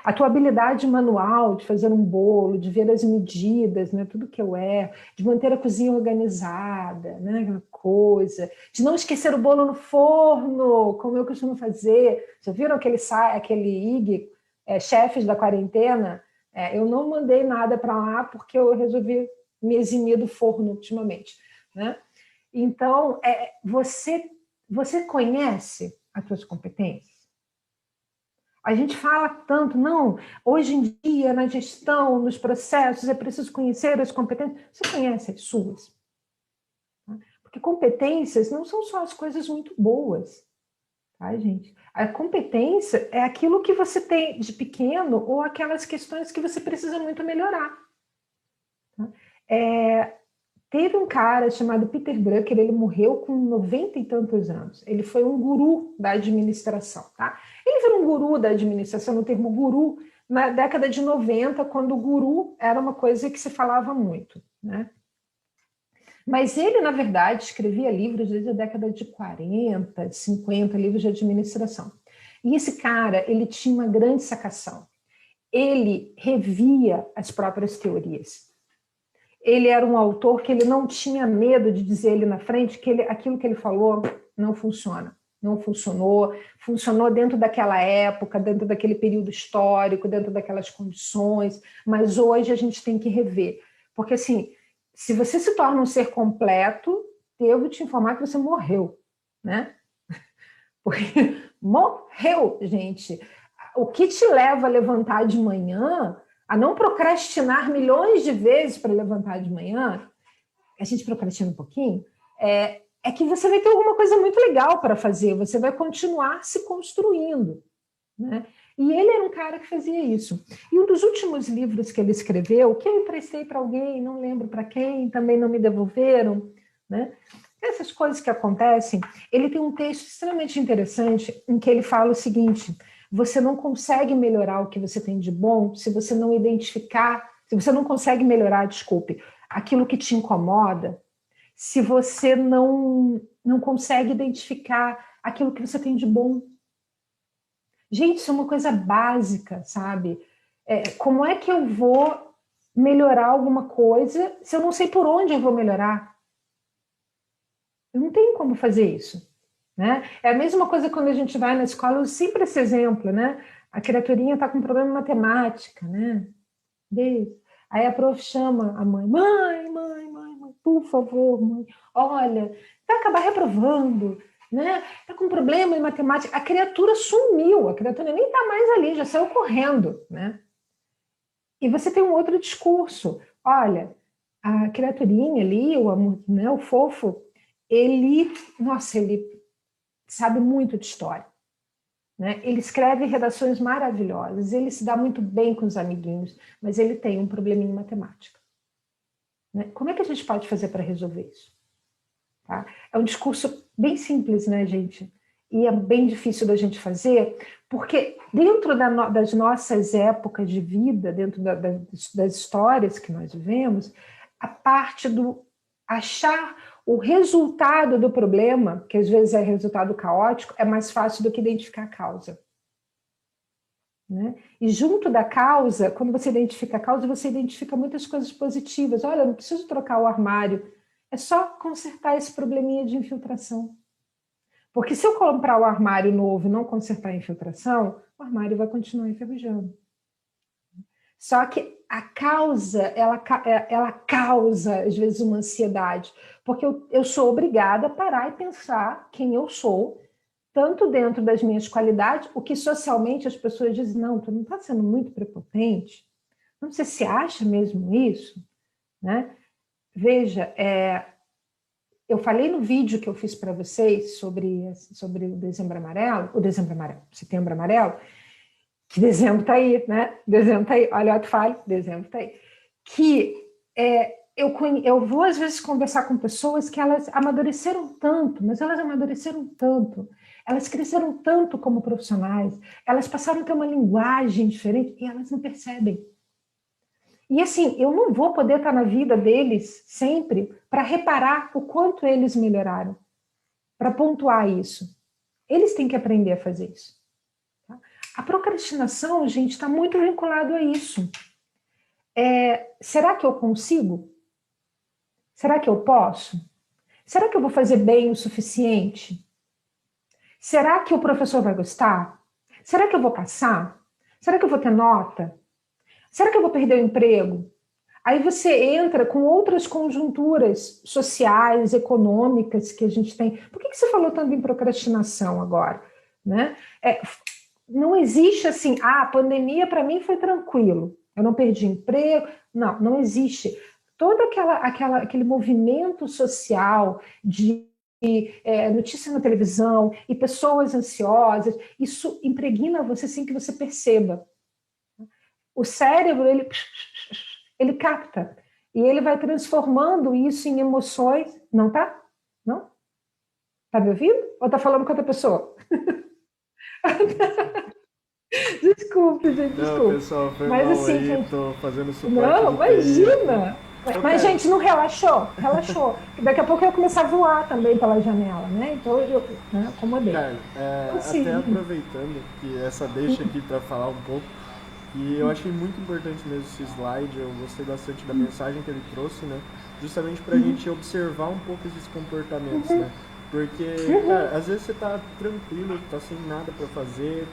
A tua habilidade manual de fazer um bolo, de ver as medidas, né, tudo que eu erro, de manter a cozinha organizada, né, aquela coisa, de não esquecer o bolo no forno, como eu costumo fazer. Já viram aquele IG, chefes da quarentena? Eu não mandei nada para lá porque eu resolvi me eximir do forno ultimamente, né? Então, você conhece as suas competências? A gente fala tanto, não, hoje em dia, na gestão, nos processos, é preciso conhecer as competências. Você conhece as suas? Porque competências não são só as coisas muito boas, tá, gente? A competência é aquilo que você tem de pequeno ou aquelas questões que você precisa muito melhorar. Tá? Teve um cara chamado Peter Drucker, ele morreu com 90 e tantos anos. Ele foi um guru da administração, tá? Ele foi um guru da administração, no termo guru, na década de 90, quando o guru era uma coisa que se falava muito, né? Mas ele, na verdade, escrevia livros desde a década de 40, de 50, livros de administração. E esse cara, ele tinha uma grande sacação. Ele revia as próprias teorias. Ele era um autor que ele não tinha medo de dizer ali na frente que aquilo que ele falou não funciona. Não funcionou, funcionou dentro daquela época, dentro daquele período histórico, dentro daquelas condições, mas hoje a gente tem que rever. Porque, assim, se você se torna um ser completo, devo te informar que você morreu, né? Porque morreu, gente. O que te leva a levantar de manhã, a não procrastinar milhões de vezes para levantar de manhã, a gente procrastina um pouquinho, é que você vai ter alguma coisa muito legal para fazer, você vai continuar se construindo, né? E ele era um cara que fazia isso. E um dos últimos livros que ele escreveu, que eu emprestei para alguém, não lembro para quem, também não me devolveram, né? Essas coisas que acontecem, ele tem um texto extremamente interessante em que ele fala o seguinte: você não consegue melhorar o que você tem de bom se você não identificar, se você não consegue melhorar, desculpe, aquilo que te incomoda, se você não consegue identificar aquilo que você tem de bom. Gente, isso é uma coisa básica, sabe? Como é que eu vou melhorar alguma coisa se eu não sei por onde eu vou melhorar? Eu não tenho como fazer isso. Né? É a mesma coisa quando a gente vai na escola, eu uso sempre esse exemplo, né? A criaturinha está com problema em matemática, né? Aí a prof chama a mãe, mãe, por favor, mãe, olha, vai acabar reprovando, né? Está com problema em matemática. A criatura sumiu, a criatura nem está mais ali, já saiu correndo, né? E você tem um outro discurso. Olha, a criaturinha ali, o amor, né, o fofo, ele, nossa, ele sabe muito de história. Né? Ele escreve redações maravilhosas, ele se dá muito bem com os amiguinhos, mas ele tem um probleminha em matemática. Né? Como é que a gente pode fazer para resolver isso? Tá? É um discurso bem simples, né, gente? E é bem difícil da gente fazer, porque dentro das nossas épocas de vida, dentro das histórias que nós vivemos, a parte do achar o resultado do problema, que às vezes é resultado caótico, é mais fácil do que identificar a causa. Né? E junto da causa, quando você identifica a causa, você identifica muitas coisas positivas. Olha, eu não preciso trocar o armário, é só consertar esse probleminha de infiltração. Porque se eu comprar o armário novo e não consertar a infiltração, o armário vai continuar enferrujando. Só que a causa, ela causa, às vezes, uma ansiedade. Porque eu sou obrigada a parar e pensar quem eu sou, tanto dentro das minhas qualidades, o que socialmente as pessoas dizem, não, tu não está sendo muito prepotente? Não sei se acha mesmo isso, né? Veja, eu falei no vídeo que eu fiz para vocês sobre o Dezembro Amarelo, Setembro Amarelo, que dezembro está aí, né? Dezembro está aí, olha, eu falo, dezembro está aí. Que eu vou, às vezes, conversar com pessoas que elas amadureceram tanto, mas elas amadureceram tanto, elas cresceram tanto como profissionais, elas passaram a ter uma linguagem diferente e elas não percebem. E assim, eu não vou poder estar na vida deles sempre para reparar o quanto eles melhoraram, para pontuar isso. Eles têm que aprender a fazer isso. Tá? A procrastinação, gente, está muito vinculado a isso. Será que eu consigo? Será que eu posso? Será que eu vou fazer bem o suficiente? Será que o professor vai gostar? Será que eu vou passar? Será que eu vou ter nota? Será que eu vou perder o emprego? Aí você entra com outras conjunturas sociais, econômicas que a gente tem. Por que você falou tanto em procrastinação agora? Né? Não existe assim, a pandemia para mim foi tranquilo, eu não perdi emprego. Não existe. Todo aquele movimento social de notícia na televisão e pessoas ansiosas, isso impregna você sem que você perceba. O cérebro, ele capta. E ele vai transformando isso em emoções. Não tá? Não? Tá me ouvindo? Ou tá falando com outra pessoa? Desculpe, gente, desculpe. Não, pessoal, foi Mas mal assim, aí, gente... tô fazendo suporte Não, de TI imagina! aqui. Então, Mas, cara, gente, não relaxou. Daqui a pouco eu ia começar a voar também pela janela, né? Então eu acomodei. cara, Então, até assim, aproveitando que essa deixa aqui para falar um pouco, e eu achei muito importante mesmo esse slide, eu gostei bastante da mensagem que ele trouxe, né? Justamente pra gente observar um pouco esses comportamentos, né? Porque, cara, às vezes você tá tranquilo, tá sem nada pra fazer,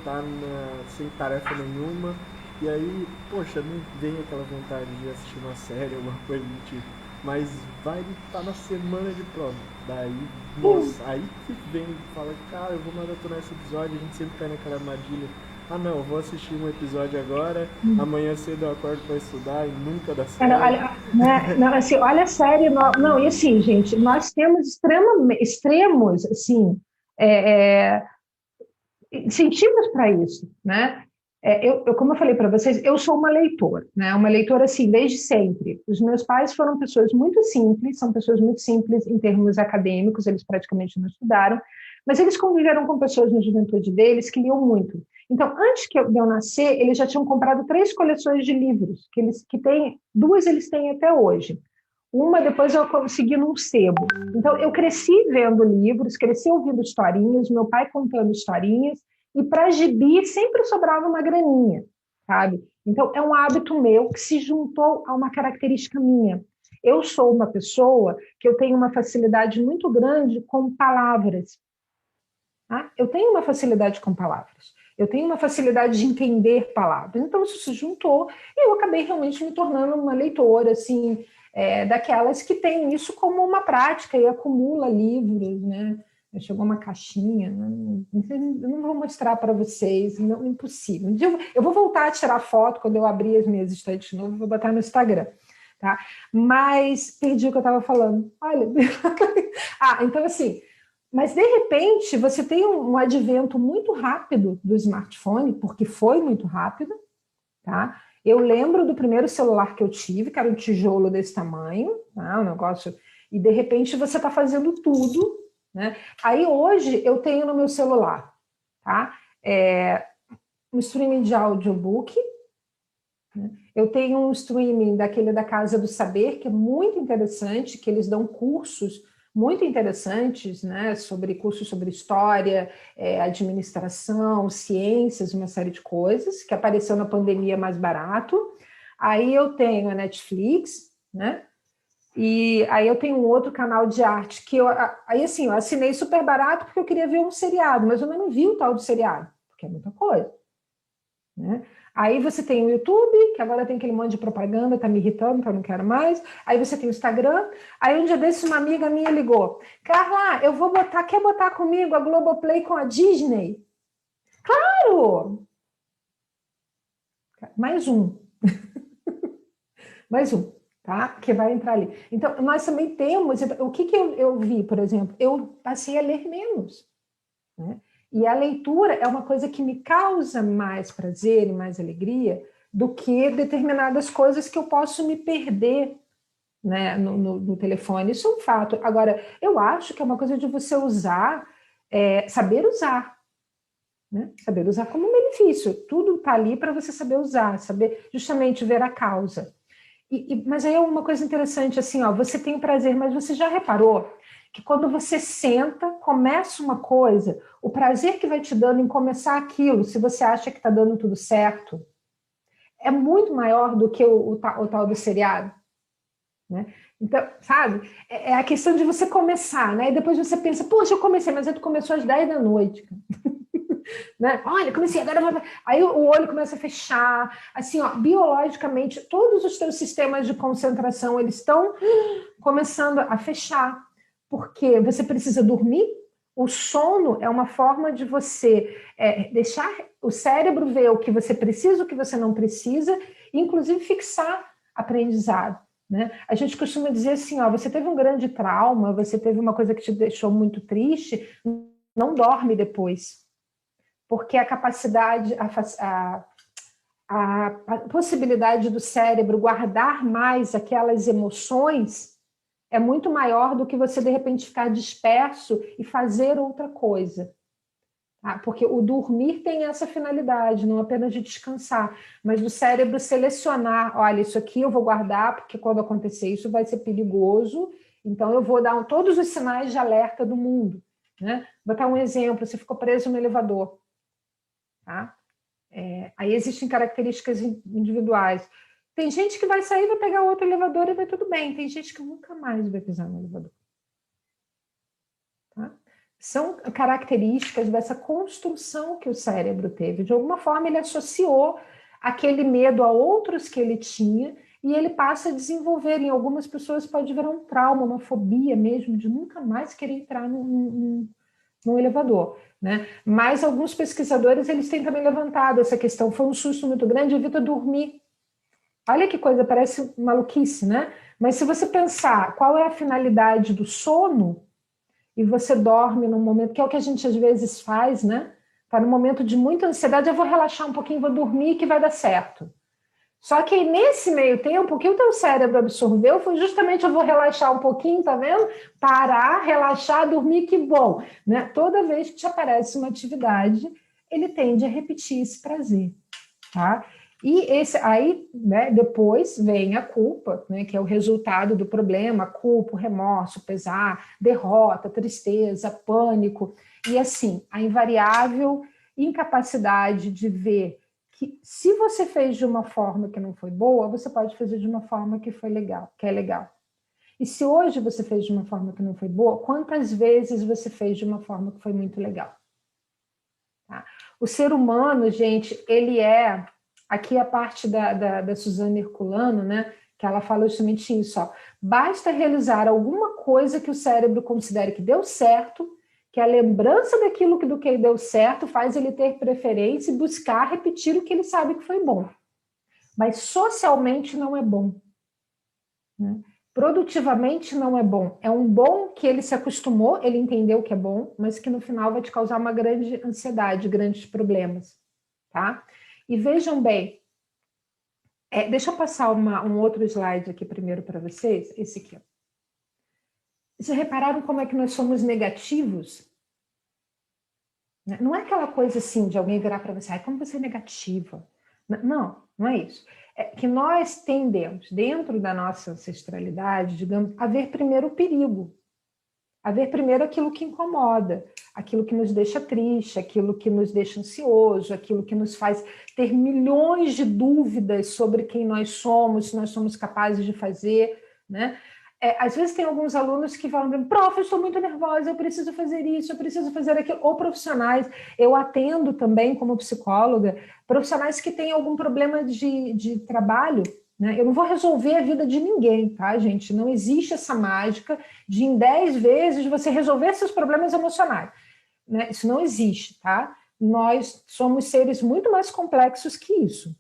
sem tarefa nenhuma, e aí, poxa, não vem aquela vontade de assistir uma série, alguma coisa do tipo. Mas vai estar na semana de prova. Daí, nossa, aí que vem e fala, cara, eu vou maratonar esse episódio, a gente sempre cai naquela armadilha. Ah não, eu vou assistir um episódio agora, amanhã cedo eu acordo para estudar e nunca dá certo. Não, assim, olha a série. Não, e assim, gente, nós temos extremos, assim, incentivos para isso, né? Como eu falei para vocês, eu sou uma leitora, né? Uma leitora, assim, desde sempre. Os meus pais foram pessoas muito simples, são pessoas muito simples em termos acadêmicos, eles praticamente não estudaram, mas eles conviveram com pessoas na juventude deles que liam muito. Então, antes de eu nascer, eles já tinham comprado 3 coleções de livros, que tem, 2 eles têm até hoje. Uma depois eu consegui num sebo. Então, eu cresci vendo livros, cresci ouvindo historinhas, meu pai contando historinhas, e para gibi sempre sobrava uma graninha, sabe? Então, é um hábito meu que se juntou a uma característica minha. Eu sou uma pessoa que eu tenho uma facilidade muito grande com palavras. Tá? Eu tenho uma facilidade com palavras. Eu tenho uma facilidade de entender palavras. Então, isso se juntou e eu acabei realmente me tornando uma leitora, assim, daquelas que tem isso como uma prática e acumula livros, né? Chegou uma caixinha, eu não vou mostrar para vocês, não, impossível. Um dia eu vou voltar a tirar foto quando eu abrir as minhas estantes de novo, vou botar no Instagram, tá? Mas perdi o que eu estava falando. Olha, então assim, mas de repente você tem um advento muito rápido do smartphone, porque foi muito rápido, tá? Eu lembro do primeiro celular que eu tive, que era um tijolo desse tamanho, tá? Um negócio, e de repente você está fazendo tudo, né? Aí hoje eu tenho no meu celular, tá? Um streaming de audiobook, né? Eu tenho um streaming daquele da Casa do Saber, que é muito interessante, que eles dão cursos muito interessantes, né? Cursos sobre história, administração, ciências, uma série de coisas, que apareceu na pandemia mais barato. Aí eu tenho a Netflix, né? E aí eu tenho um outro canal de arte que aí assim, eu assinei super barato porque eu queria ver um seriado, mas eu ainda não vi o tal do seriado, porque é muita coisa, né? Aí você tem o YouTube, que agora tem aquele monte de propaganda, tá me irritando, que eu não quero mais. Aí você tem o Instagram. Aí um dia desses uma amiga minha ligou: Carla, quer botar comigo a Globoplay com a Disney? Claro! Mais um. Mais um. Tá? Que vai entrar ali. Então, nós também temos... O que eu vi, por exemplo? Eu passei a ler menos, né? E a leitura é uma coisa que me causa mais prazer e mais alegria do que determinadas coisas que eu posso me perder, né, no telefone. Isso é um fato. Agora, eu acho que é uma coisa de você usar, saber usar, né? Saber usar como benefício. Tudo está ali para você saber usar, saber justamente ver a causa. Mas aí é uma coisa interessante, assim, ó, você tem o prazer, mas você já reparou que quando você senta, começa uma coisa, o prazer que vai te dando em começar aquilo, se você acha que está dando tudo certo, é muito maior do que o tal do seriado, né? Então, sabe, é a questão de você começar, né? E depois você pensa, poxa, eu comecei, mas aí tu começou às 10 da noite, né? Olha, comecei, agora aí o olho começa a fechar, assim, ó, biologicamente, todos os teus sistemas de concentração, eles estão começando a fechar, porque você precisa dormir. O sono é uma forma de você deixar o cérebro ver o que você precisa, o que você não precisa, e inclusive fixar aprendizado, né? A gente costuma dizer assim, ó, você teve um grande trauma, você teve uma coisa que te deixou muito triste, não dorme depois, porque a capacidade, a possibilidade do cérebro guardar mais aquelas emoções é muito maior do que você, de repente, ficar disperso e fazer outra coisa. Tá? Porque o dormir tem essa finalidade, não apenas de descansar, mas do cérebro selecionar, olha, isso aqui eu vou guardar, porque quando acontecer isso vai ser perigoso, então eu vou dar todos os sinais de alerta do mundo, né? Vou botar um exemplo, você ficou preso no elevador, tá? Aí existem características individuais. Tem gente que vai sair, vai pegar outro elevador e vai tudo bem. Tem gente que nunca mais vai pisar no elevador. Tá? São características dessa construção que o cérebro teve. De alguma forma, ele associou aquele medo a outros que ele tinha e ele passa a desenvolver. Em algumas pessoas pode virar um trauma, uma fobia mesmo, de nunca mais querer entrar num elevador, né? Mas alguns pesquisadores, eles têm também levantado essa questão. Foi um susto muito grande, evita dormir. Olha que coisa, parece maluquice, né? Mas se você pensar qual é a finalidade do sono, e você dorme num momento, que é o que a gente às vezes faz, né? Tá num momento de muita ansiedade, eu vou relaxar um pouquinho, vou dormir que vai dar certo. Só que nesse meio tempo, o que o teu cérebro absorveu foi justamente eu vou relaxar um pouquinho, tá vendo? Parar, relaxar, dormir, que bom, né? Toda vez que te aparece uma atividade, ele tende a repetir esse prazer, tá? E aí, né, depois vem a culpa, né, que é o resultado do problema, culpa, remorso, pesar, derrota, tristeza, pânico, e assim, a invariável incapacidade de ver que se você fez de uma forma que não foi boa, você pode fazer de uma forma que foi legal, que é legal. E se hoje você fez de uma forma que não foi boa, quantas vezes você fez de uma forma que foi muito legal? Tá? O ser humano, gente, ele é... Aqui a parte da Suzana Herculano, né, que ela fala justamente isso, ó, basta realizar alguma coisa que o cérebro considere que deu certo, que a lembrança daquilo do que deu certo faz ele ter preferência e buscar repetir o que ele sabe que foi bom. Mas socialmente não é bom, né? Produtivamente não é bom. É um bom que ele se acostumou, ele entendeu que é bom, mas que no final vai te causar uma grande ansiedade, grandes problemas, tá? E vejam bem, deixa eu passar um outro slide aqui primeiro para vocês, esse aqui. Vocês repararam como é que nós somos negativos? Não é aquela coisa assim de alguém virar para você, como você é negativa. Não, não é isso. É que nós tendemos, dentro da nossa ancestralidade, digamos, a ver primeiro o perigo, a ver primeiro aquilo que incomoda, aquilo que nos deixa triste, aquilo que nos deixa ansioso, aquilo que nos faz ter milhões de dúvidas sobre quem nós somos, se nós somos capazes de fazer, né? Às vezes tem alguns alunos que falam para mim, prof, eu estou muito nervosa, eu preciso fazer isso, eu preciso fazer aquilo, ou profissionais, eu atendo também como psicóloga, profissionais que têm algum problema de trabalho, né? Eu não vou resolver a vida de ninguém, tá, gente? Não existe essa mágica de em 10 vezes você resolver seus problemas emocionais, né? Isso não existe, tá? Nós somos seres muito mais complexos que isso,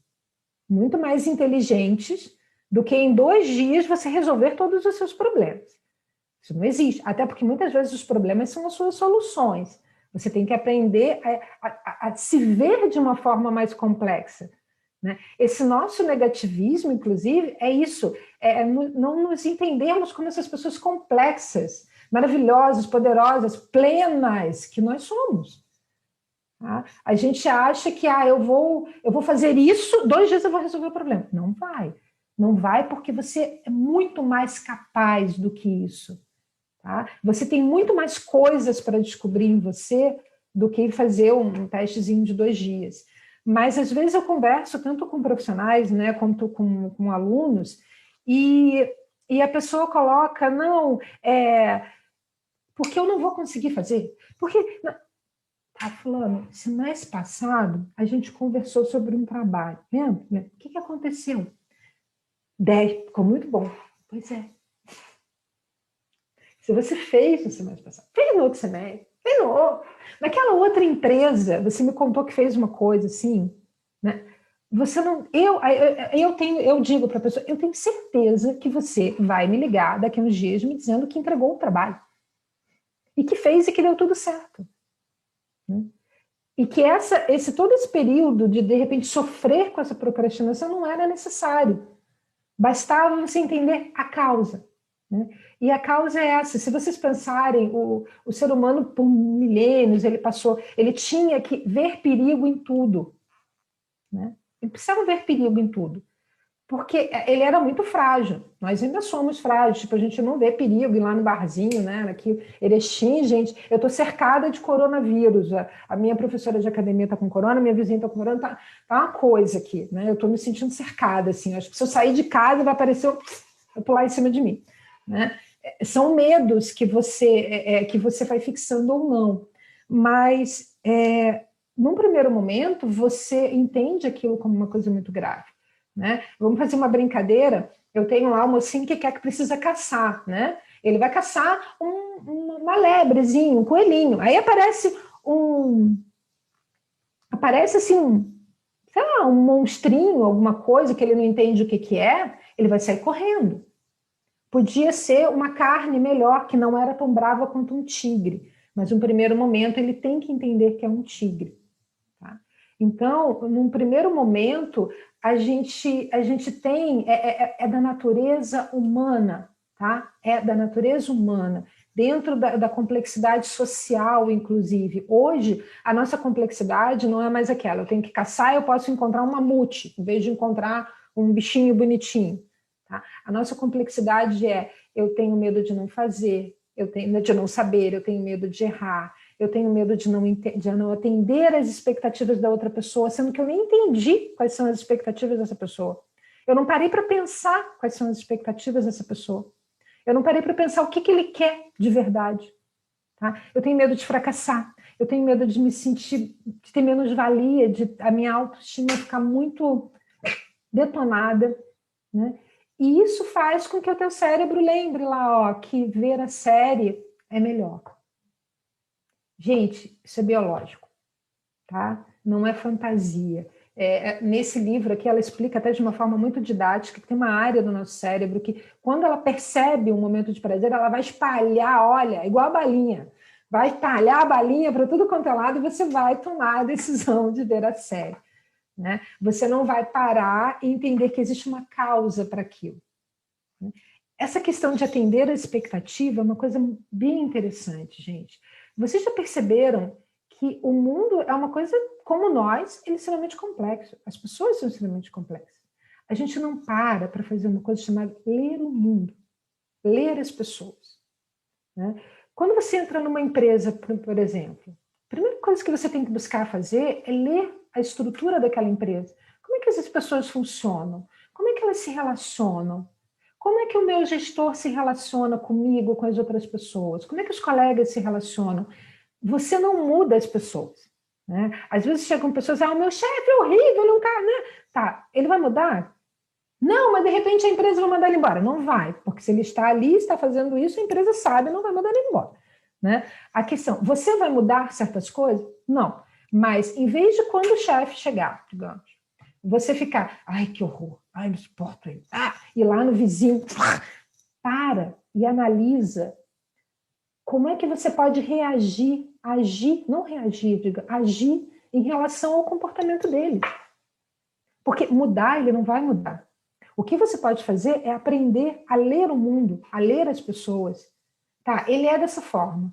muito mais inteligentes do que em 2 dias você resolver todos os seus problemas. Isso não existe, até porque muitas vezes os problemas são as suas soluções. Você tem que aprender a se ver de uma forma mais complexa, né? Esse nosso negativismo, inclusive, é isso, não nos entendermos como essas pessoas complexas, maravilhosas, poderosas, plenas que nós somos. Tá? A gente acha que eu vou fazer isso, 2 dias eu vou resolver o problema. Não vai. Não vai porque você é muito mais capaz do que isso. Tá? Você tem muito mais coisas para descobrir em você do que fazer um testezinho de 2 dias. Mas, às vezes, eu converso tanto com profissionais, né, quanto com alunos, e a pessoa coloca, porque eu não vou conseguir fazer. Porque, tá, fulano, esse mês passado, a gente conversou sobre um trabalho. Lembra? O que aconteceu? 10, ficou muito bom. Pois é. Se você fez no semestre passado, fez no outro semestre, fez no outro. Naquela outra empresa, você me contou que fez uma coisa assim, né? Você não. Eu digo para a pessoa, eu tenho certeza que você vai me ligar daqui a uns dias me dizendo que entregou o trabalho. E que fez e que deu tudo certo. Né? E que todo esse período de repente, sofrer com essa procrastinação não era necessário. Bastava você entender a causa. Né? E a causa é essa. Se vocês pensarem, o ser humano, por milênios, ele tinha que ver perigo em tudo. Né? Ele precisava ver perigo em tudo. Porque ele era muito frágil. Nós ainda somos frágeis. Tipo, a gente não vê perigo ir lá no barzinho, né? Aqui, Erechim, gente. Eu estou cercada de coronavírus. A minha professora de academia está com corona, minha vizinha está com corona. Tá uma coisa aqui, né? Eu estou me sentindo cercada, assim. Acho que se eu sair de casa, vai aparecer, vai pular em cima de mim. Né? São medos que você vai fixando ou não. Mas, num primeiro momento, você entende aquilo como uma coisa muito grave. Né? Vamos fazer uma brincadeira. Eu tenho lá um mocinho que precisa caçar, né? Ele vai caçar uma lebrezinha, um coelhinho. Aí aparece assim, sei lá, um monstrinho, alguma coisa que ele não entende o que é, ele vai sair correndo. Podia ser uma carne melhor, que não era tão brava quanto um tigre, mas no primeiro momento ele tem que entender que é um tigre. Tá? Então, num primeiro momento, a gente tem, da natureza humana, tá? É da natureza humana, dentro da complexidade social, inclusive. Hoje, a nossa complexidade não é mais aquela, eu tenho que caçar, eu posso encontrar um mamute, em vez de encontrar um bichinho bonitinho. Tá? A nossa complexidade eu tenho medo de não fazer, eu tenho medo de não saber, eu tenho medo de errar, eu tenho medo de não atender às expectativas da outra pessoa, sendo que eu nem entendi quais são as expectativas dessa pessoa. Eu não parei para pensar quais são as expectativas dessa pessoa. Eu não parei para pensar o que ele quer de verdade. Tá? Eu tenho medo de fracassar, eu tenho medo de me sentir, de ter menos valia, de a minha autoestima ficar muito detonada, né? E isso faz com que o teu cérebro lembre lá, que ver a série é melhor. Gente, isso é biológico, tá? Não é fantasia. Nesse livro aqui, ela explica até de uma forma muito didática que tem uma área do nosso cérebro que, quando ela percebe um momento de prazer, ela vai espalhar, olha, igual a balinha, vai espalhar a balinha para tudo quanto é lado e você vai tomar a decisão de ver a série, né? Você não vai parar e entender que existe uma causa para aquilo. Essa questão de atender a expectativa é uma coisa bem interessante, gente. Vocês já perceberam que o mundo é uma coisa, como nós, ele é extremamente complexo. As pessoas são extremamente complexas. A gente não para fazer uma coisa chamada ler o mundo, ler as pessoas, né? Quando você entra numa empresa, por exemplo, a primeira coisa que você tem que buscar fazer é ler a estrutura daquela empresa. Como é que essas pessoas funcionam? Como é que elas se relacionam? Como é que o meu gestor se relaciona comigo, com as outras pessoas? Como é que os colegas se relacionam? Você não muda as pessoas, né? Às vezes chegam pessoas, o meu chefe é horrível, ele é um cara, né? Tá, ele vai mudar? Não, mas de repente a empresa vai mandar ele embora. Não vai, porque se ele está ali, está fazendo isso, a empresa sabe, não vai mandar ele embora, né? A questão, você vai mudar certas coisas? Não. Mas em vez de quando o chefe chegar, digamos, você ficar, ai, que horror, ai, não suporto ele, e lá no vizinho, para e analisa como é que você pode reagir, agir, não reagir, diga, agir em relação ao comportamento dele. Porque mudar, ele não vai mudar. O que você pode fazer é aprender a ler o mundo, a ler as pessoas. Tá, ele é dessa forma.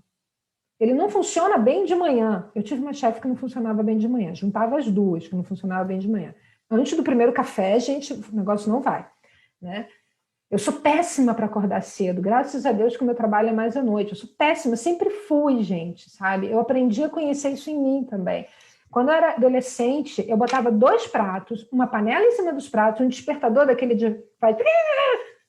Ele não funciona bem de manhã. Eu tive uma chefe que não funcionava bem de manhã. Juntava as duas, que não funcionava bem de manhã. Antes do primeiro café, gente, o negócio não vai, né? Eu sou péssima para acordar cedo. Graças a Deus que o meu trabalho é mais à noite. Eu sou péssima, sempre fui, gente, sabe? Eu aprendi a conhecer isso em mim também. Quando eu era adolescente, eu botava 2 pratos, uma panela em cima dos pratos, um despertador daquele de faz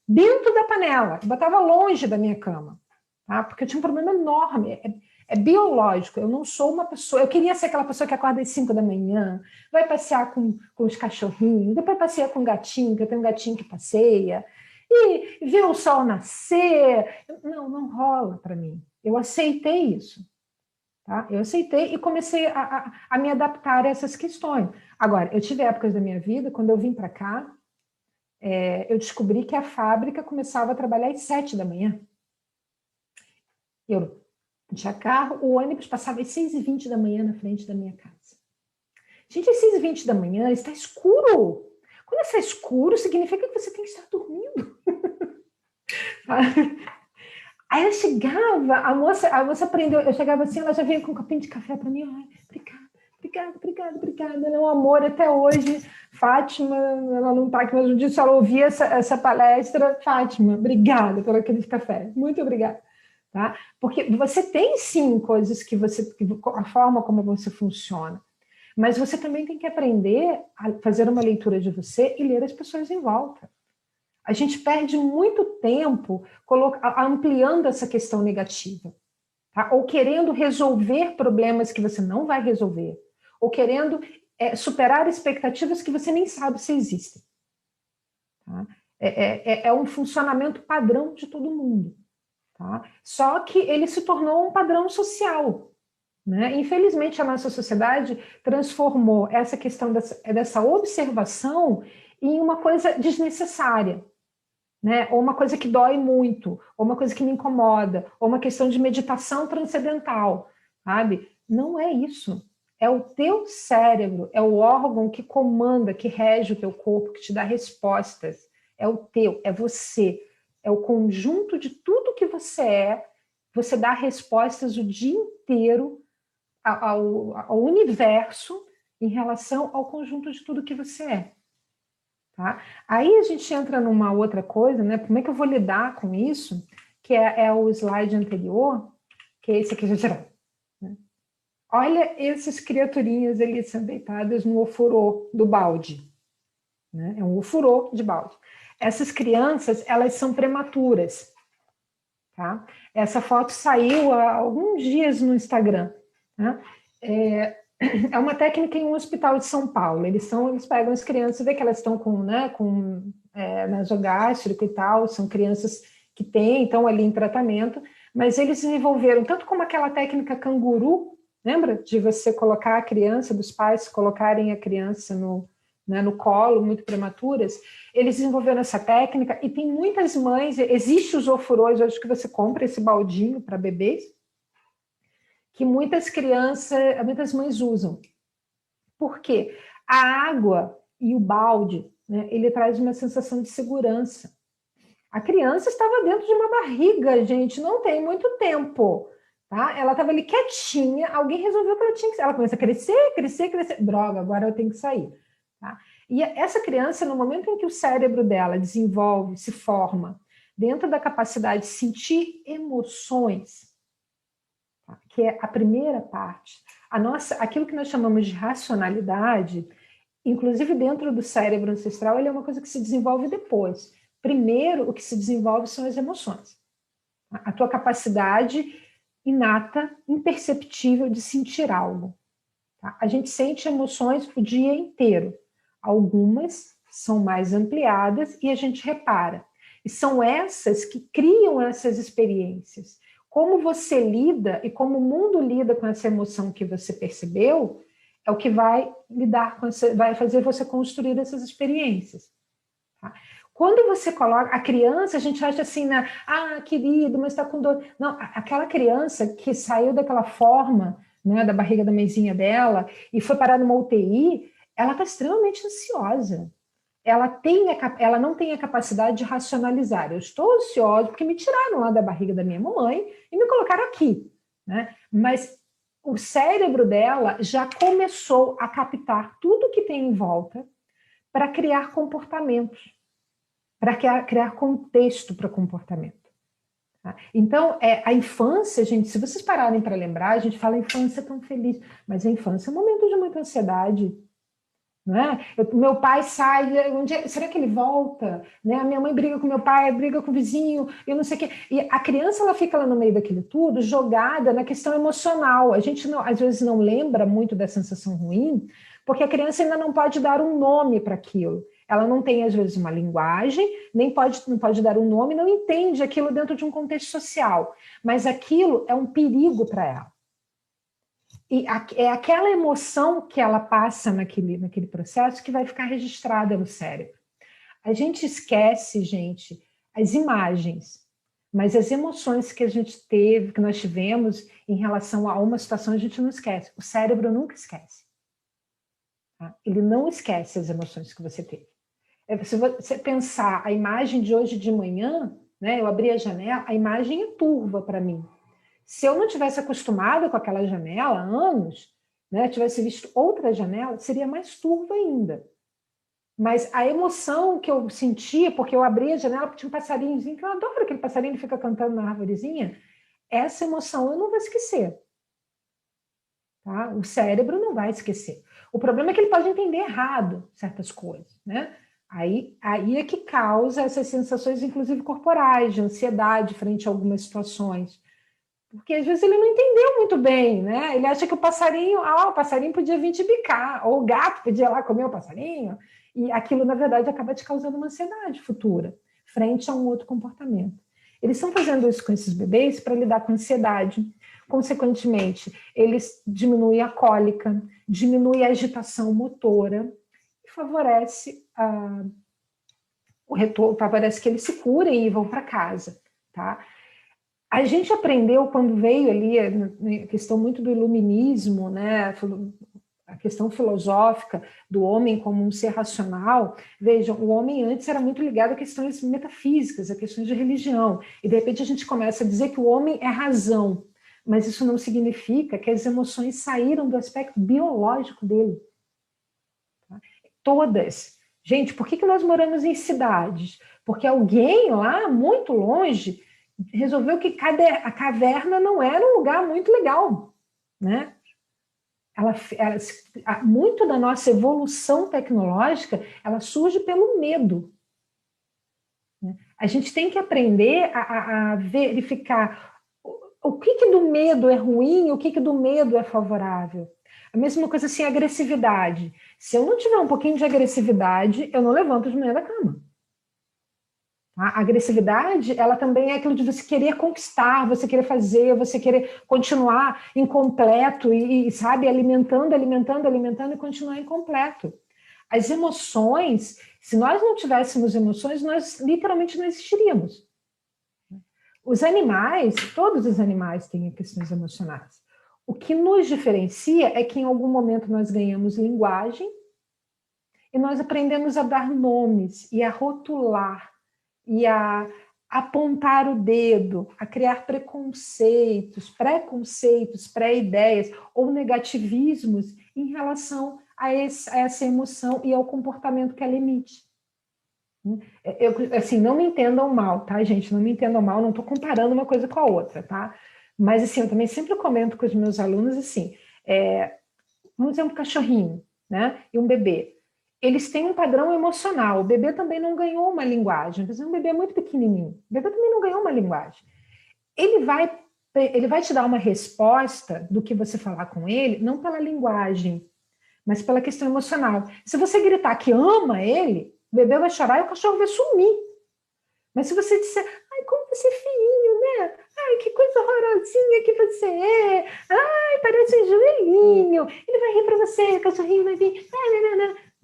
dentro da panela. Eu botava longe da minha cama, tá? Porque eu tinha um problema enorme. É biológico. Eu não sou uma pessoa. Eu queria ser aquela pessoa que acorda às 5 da manhã, vai passear com os cachorrinhos, depois passeia com um gatinho, que eu tenho um gatinho que passeia, e ver o sol nascer. Não rola para mim. Eu aceitei isso. Tá? Eu aceitei e comecei a me adaptar a essas questões. Agora, eu tive épocas da minha vida, quando eu vim para cá, eu descobri que a fábrica começava a trabalhar às 7 da manhã. Eu não tinha carro, o ônibus passava às 6h20 da manhã na frente da minha casa. Gente, às 6h20 da manhã está escuro. Quando está escuro, significa que você tem que estar dormindo. Aí eu chegava, a moça aprendeu, eu chegava assim, ela já vinha com um copinho de café para mim, obrigada, ela é um amor até hoje. Fátima, ela não está aqui, mas um dia se ela ouvir essa palestra, Fátima, obrigada por aquele café, muito obrigada. Tá? Porque você tem sim coisas a forma como você funciona, mas você também tem que aprender a fazer uma leitura de você e ler as pessoas em volta. A gente perde muito tempo ampliando essa questão negativa, tá? Ou querendo resolver problemas que você não vai resolver, ou querendo superar expectativas que você nem sabe se existem. Tá? É um funcionamento padrão de todo mundo. Tá? Só que ele se tornou um padrão social. Né? Infelizmente, a nossa sociedade transformou essa questão dessa observação em uma coisa desnecessária. Né? Ou uma coisa que dói muito, ou uma coisa que me incomoda, ou uma questão de meditação transcendental, sabe? Não é isso. É o teu cérebro, é o órgão que comanda, que rege o teu corpo, que te dá respostas. É o teu, é você. É o conjunto de tudo que você dá respostas o dia inteiro ao universo em relação ao conjunto de tudo que você é. Tá? Aí a gente entra numa outra coisa, né? Como é que eu vou lidar com isso? Que é o slide anterior, que é esse aqui, já tirou. Né? Olha essas criaturinhas ali sendo deitadas no ofurô do balde. Né? É um ofurô de balde. Essas crianças, elas são prematuras. Tá? Essa foto saiu há alguns dias no Instagram. Né? É uma técnica em um hospital de São Paulo. Eles pegam as crianças, vê que elas estão com nasogástrico e tal, são crianças que estão ali em tratamento, mas eles desenvolveram, tanto como aquela técnica canguru, lembra? De você colocar a criança, dos pais colocarem a criança no colo, muito prematuras, eles desenvolveram essa técnica e tem muitas mães, existe os ofurôs, hoje que você compra esse baldinho para bebês, que muitas mães usam. Por quê? A água e o balde, né, ele traz uma sensação de segurança. A criança estava dentro de uma barriga, gente, não tem muito tempo. Tá? Ela estava ali quietinha, alguém resolveu que ela tinha que... Ela começa a crescer, crescer, crescer. Droga, agora eu tenho que sair. Tá? E essa criança, no momento em que o cérebro dela desenvolve, se forma, dentro da capacidade de sentir emoções, tá? Que é a primeira parte, aquilo que nós chamamos de racionalidade, inclusive dentro do cérebro ancestral, ele é uma coisa que se desenvolve depois. Primeiro, o que se desenvolve são as emoções. A tua capacidade inata, imperceptível de sentir algo. Tá? A gente sente emoções o dia inteiro. Algumas são mais ampliadas e a gente repara. E são essas que criam essas experiências. Como você lida e como o mundo lida com essa emoção que você percebeu é o que vai vai fazer você construir essas experiências. Tá? Quando você coloca a criança, a gente acha assim, querido, mas está com dor. Não, aquela criança que saiu daquela forma, né, da barriga da mãezinha dela e foi parar numa UTI, ela está extremamente ansiosa. Ela não tem a capacidade de racionalizar. Eu estou ansiosa porque me tiraram lá da barriga da minha mamãe e me colocaram aqui. Né? Mas o cérebro dela já começou a captar tudo que tem em volta para criar comportamentos, para criar contexto para comportamento. Tá? Então, a infância, gente, se vocês pararem para lembrar, a gente fala a infância tão feliz, mas a infância é um momento de muita ansiedade. Não é? Meu pai sai, será que ele volta? Né? A minha mãe briga com meu pai, briga com o vizinho, eu não sei o quê. E a criança ela fica lá no meio daquilo tudo, jogada na questão emocional. A gente às vezes não lembra muito da sensação ruim, porque a criança ainda não pode dar um nome para aquilo. Ela não tem, às vezes, uma linguagem, não pode dar um nome, não entende aquilo dentro de um contexto social. Mas aquilo é um perigo para ela. E é aquela emoção que ela passa naquele processo que vai ficar registrada no cérebro. A gente esquece, gente, as imagens, mas as emoções que a gente teve, que nós tivemos em relação a uma situação, a gente não esquece. O cérebro nunca esquece. Tá? Ele não esquece as emoções que você teve. Se você pensar a imagem de hoje de manhã, né, eu abri a janela, a imagem é turva para mim. Se eu não tivesse acostumada com aquela janela há anos, né, tivesse visto outra janela, seria mais turva ainda. Mas a emoção que eu sentia, porque eu abri a janela, porque tinha um passarinhozinho, que eu adoro aquele passarinho que fica cantando na árvorezinha, essa emoção eu não vou esquecer. Tá? O cérebro não vai esquecer. O problema é que ele pode entender errado certas coisas, né? Aí é que causa essas sensações, inclusive corporais, de ansiedade frente a algumas situações. Porque às vezes ele não entendeu muito bem, né? Ele acha que o passarinho podia vir te bicar, ou o gato podia ir lá comer o passarinho, e aquilo, na verdade, acaba te causando uma ansiedade futura, frente a um outro comportamento. Eles estão fazendo isso com esses bebês para lidar com ansiedade. Consequentemente, eles diminuem a cólica, diminuem a agitação motora, e favorece o retorno, favorece que eles se curem e vão para casa, tá? A gente aprendeu quando veio ali a questão muito do iluminismo, né, a questão filosófica do homem como um ser racional. Vejam, o homem antes era muito ligado a questões metafísicas, a questões de religião, e de repente a gente começa a dizer que o homem é razão, mas isso não significa que as emoções saíram do aspecto biológico dele. Tá? Todas. Gente, por que nós moramos em cidades? Porque alguém lá, muito longe, resolveu que a caverna não era um lugar muito legal, né? Muito da nossa evolução tecnológica, ela surge pelo medo. Né? A gente tem que aprender a verificar o que do medo é ruim, o que do medo é favorável. A mesma coisa assim, agressividade. Se eu não tiver um pouquinho de agressividade, eu não levanto de manhã da cama. A agressividade, ela também é aquilo de você querer conquistar, você querer fazer, você querer continuar incompleto sabe, alimentando e continuar incompleto. As emoções, se nós não tivéssemos emoções, nós literalmente não existiríamos. Os animais, todos os animais têm questões emocionais. O que nos diferencia é que em algum momento nós ganhamos linguagem e nós aprendemos a dar nomes e a rotular e a apontar o dedo, a criar preconceitos, pré-ideias ou negativismos em relação a essa emoção e ao comportamento que ela emite. Assim, não me entendam mal, tá, gente? Não me entendam mal, não estou comparando uma coisa com a outra, tá? Mas, assim, eu também sempre comento com os meus alunos, assim, vamos dizer um cachorrinho, né? E um bebê. Eles têm um padrão emocional. O bebê também não ganhou uma linguagem. Por exemplo, um bebê é muito pequenininho. O bebê também não ganhou uma linguagem. Ele vai te dar uma resposta do que você falar com ele, não pela linguagem, mas pela questão emocional. Se você gritar que ama ele, o bebê vai chorar e o cachorro vai sumir. Mas se você disser, ai, como você é feinho, né? Ai, que coisa horrorosinha que você é. Ai, parece um joelhinho. Ele vai rir para você, o cachorrinho vai vir.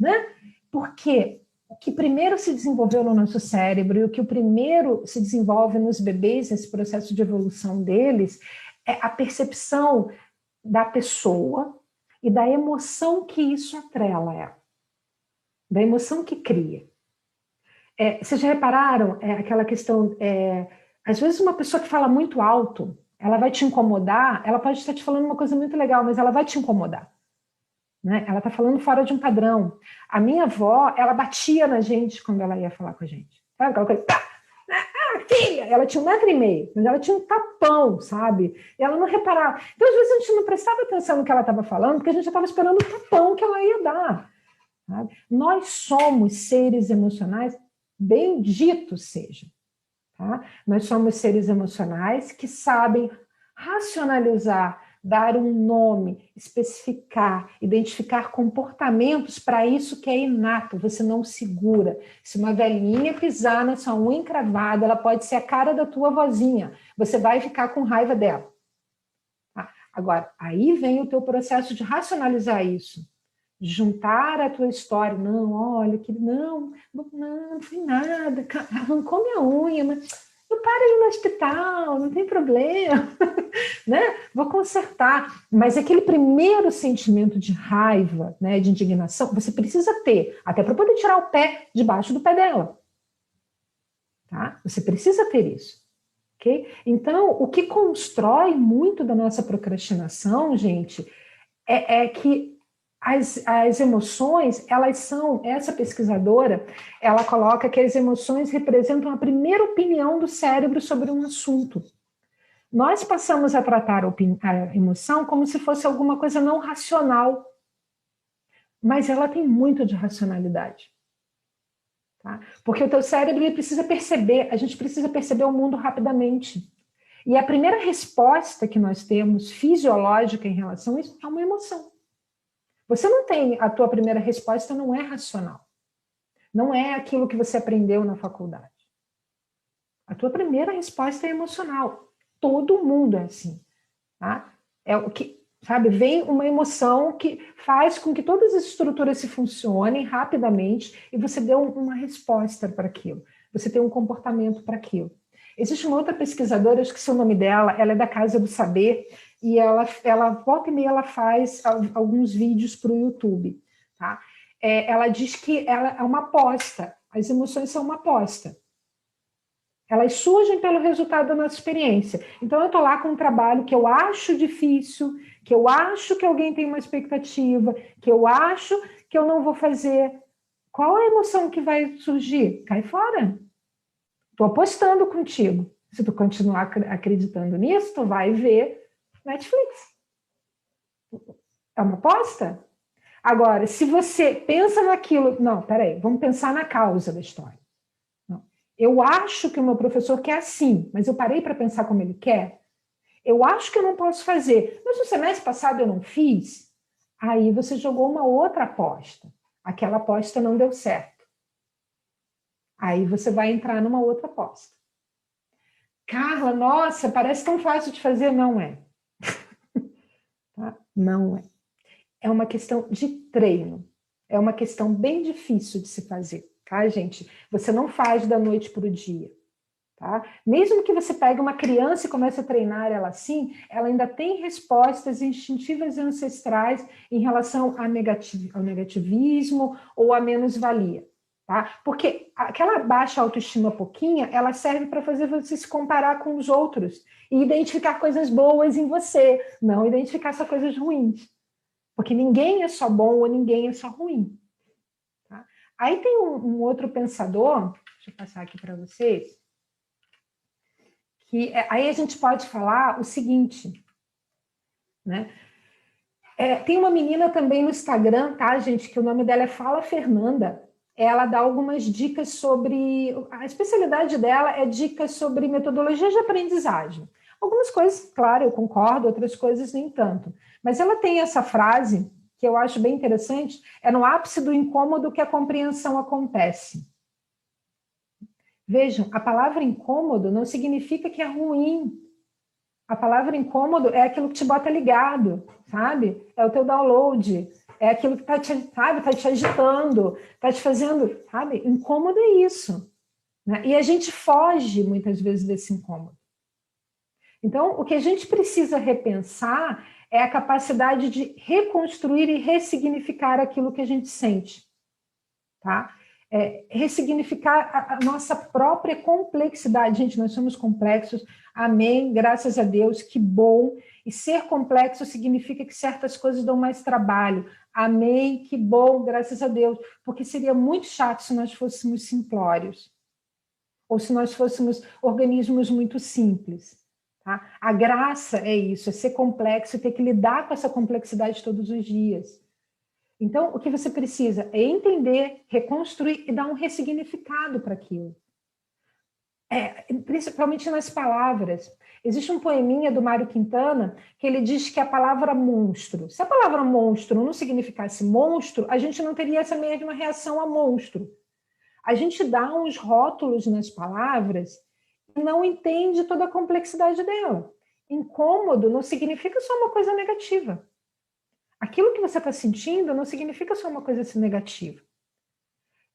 Né? Porque o que primeiro se desenvolveu no nosso cérebro e o que o primeiro se desenvolve nos bebês, nesse processo de evolução deles, é a percepção da pessoa e da emoção que isso atrela a ela. Da emoção que cria. Vocês já repararam aquela questão, às vezes uma pessoa que fala muito alto, ela vai te incomodar, ela pode estar te falando uma coisa muito legal, mas ela vai te incomodar. Né? Ela está falando fora de um padrão. A minha avó, ela batia na gente quando ela ia falar com a gente. Sabe aquela coisa? Filha! Ela tinha 1,5 m, mas ela tinha um tapão, sabe? E ela não reparava. Então, às vezes, a gente não prestava atenção no que ela estava falando, porque a gente já estava esperando o tapão que ela ia dar. Sabe? Nós somos seres emocionais, bendito seja. Tá? Nós somos seres emocionais que sabem racionalizar, dar um nome, especificar, identificar comportamentos para isso que é inato, você não segura. Se uma velhinha pisar na sua unha encravada, ela pode ser a cara da tua vozinha, você vai ficar com raiva dela. Tá? Agora, aí vem o teu processo de racionalizar isso, de juntar a tua história. Não, olha, não foi nada, arrancou minha unha, mas eu paro aí no hospital, não tem problema, né? Vou consertar. Mas aquele primeiro sentimento de raiva, né, de indignação, você precisa ter, até para poder tirar o pé debaixo do pé dela. Tá? Você precisa ter isso. Okay? Então, o que constrói muito da nossa procrastinação, gente, é que as emoções, elas são, essa pesquisadora, ela coloca que as emoções representam a primeira opinião do cérebro sobre um assunto. Nós passamos a tratar a emoção como se fosse alguma coisa não racional, mas ela tem muito de racionalidade. Tá? Porque o teu cérebro ele precisa perceber, a gente precisa perceber o mundo rapidamente. E a primeira resposta que nós temos, fisiológica em relação a isso, é uma emoção. Você não tem, a tua primeira resposta não é racional. Não é aquilo que você aprendeu na faculdade. A tua primeira resposta é emocional. Todo mundo é assim. Tá? É o que, sabe, vem uma emoção que faz com que todas as estruturas se funcionem rapidamente e você dê uma resposta para aquilo. Você tem um comportamento para aquilo. Existe uma outra pesquisadora, eu esqueci o nome dela, ela é da Casa do Saber, e ela volta e meia, ela faz alguns vídeos para o YouTube. Tá? Ela diz que ela é uma aposta, as emoções são uma aposta. Elas surgem pelo resultado da nossa experiência. Então, eu estou lá com um trabalho que eu acho difícil, que eu acho que alguém tem uma expectativa, que eu acho que eu não vou fazer. Qual a emoção que vai surgir? Cai fora. Estou apostando contigo. Se tu continuar acreditando nisso, tu vai ver Netflix. É uma aposta? Agora, se você pensa naquilo... Não, peraí, vamos pensar na causa da história. Não. Eu acho que o meu professor quer assim, mas eu parei para pensar como ele quer. Eu acho que eu não posso fazer, mas no semestre passado eu não fiz. Aí você jogou uma outra aposta. Aquela aposta não deu certo. Aí você vai entrar numa outra aposta. Carla, nossa, parece tão fácil de fazer. Não é. Tá? Não é. É uma questão de treino. É uma questão bem difícil de se fazer, tá, gente? Você não faz da noite para o dia. Tá? Mesmo que você pegue uma criança e comece a treinar ela assim, ela ainda tem respostas instintivas e ancestrais em relação ao negativismo ou à menos-valia. Tá? Porque aquela baixa autoestima pouquinha, ela serve para fazer você se comparar com os outros e identificar coisas boas em você, não identificar só coisas ruins. Porque ninguém é só bom ou ninguém é só ruim. Tá? Aí tem um outro pensador, deixa eu passar aqui para vocês, que aí a gente pode falar o seguinte, né? Tem uma menina também no Instagram, tá, gente, que o nome dela é Fala Fernanda. Ela dá algumas dicas sobre... A especialidade dela é dicas sobre metodologias de aprendizagem. Algumas coisas, claro, eu concordo, outras coisas nem tanto. Mas ela tem essa frase, que eu acho bem interessante, é no ápice do incômodo que a compreensão acontece. Vejam, a palavra incômodo não significa que é ruim. A palavra incômodo é aquilo que te bota ligado, sabe? É o teu download, é aquilo que está te, sabe, tá te agitando, está te fazendo, sabe? Incômodo é isso. Né? E a gente foge, muitas vezes, desse incômodo. Então, o que a gente precisa repensar é a capacidade de reconstruir e ressignificar aquilo que a gente sente, tá? Ressignificar a nossa própria complexidade. Gente, nós somos complexos, amém, graças a Deus, que bom. E ser complexo significa que certas coisas dão mais trabalho. Amém, que bom, graças a Deus. Porque seria muito chato se nós fôssemos simplórios. Ou se nós fôssemos organismos muito simples. Tá? A graça é isso, é ser complexo e ter que lidar com essa complexidade todos os dias. Então, o que você precisa é entender, reconstruir e dar um ressignificado para aquilo. Principalmente nas palavras. Existe um poeminha do Mário Quintana que ele diz que a palavra monstro, se a palavra monstro não significasse monstro, a gente não teria essa mesma reação a monstro. A gente dá uns rótulos nas palavras e não entende toda a complexidade dela. Incômodo não significa só uma coisa negativa. Aquilo que você está sentindo não significa só uma coisa negativa.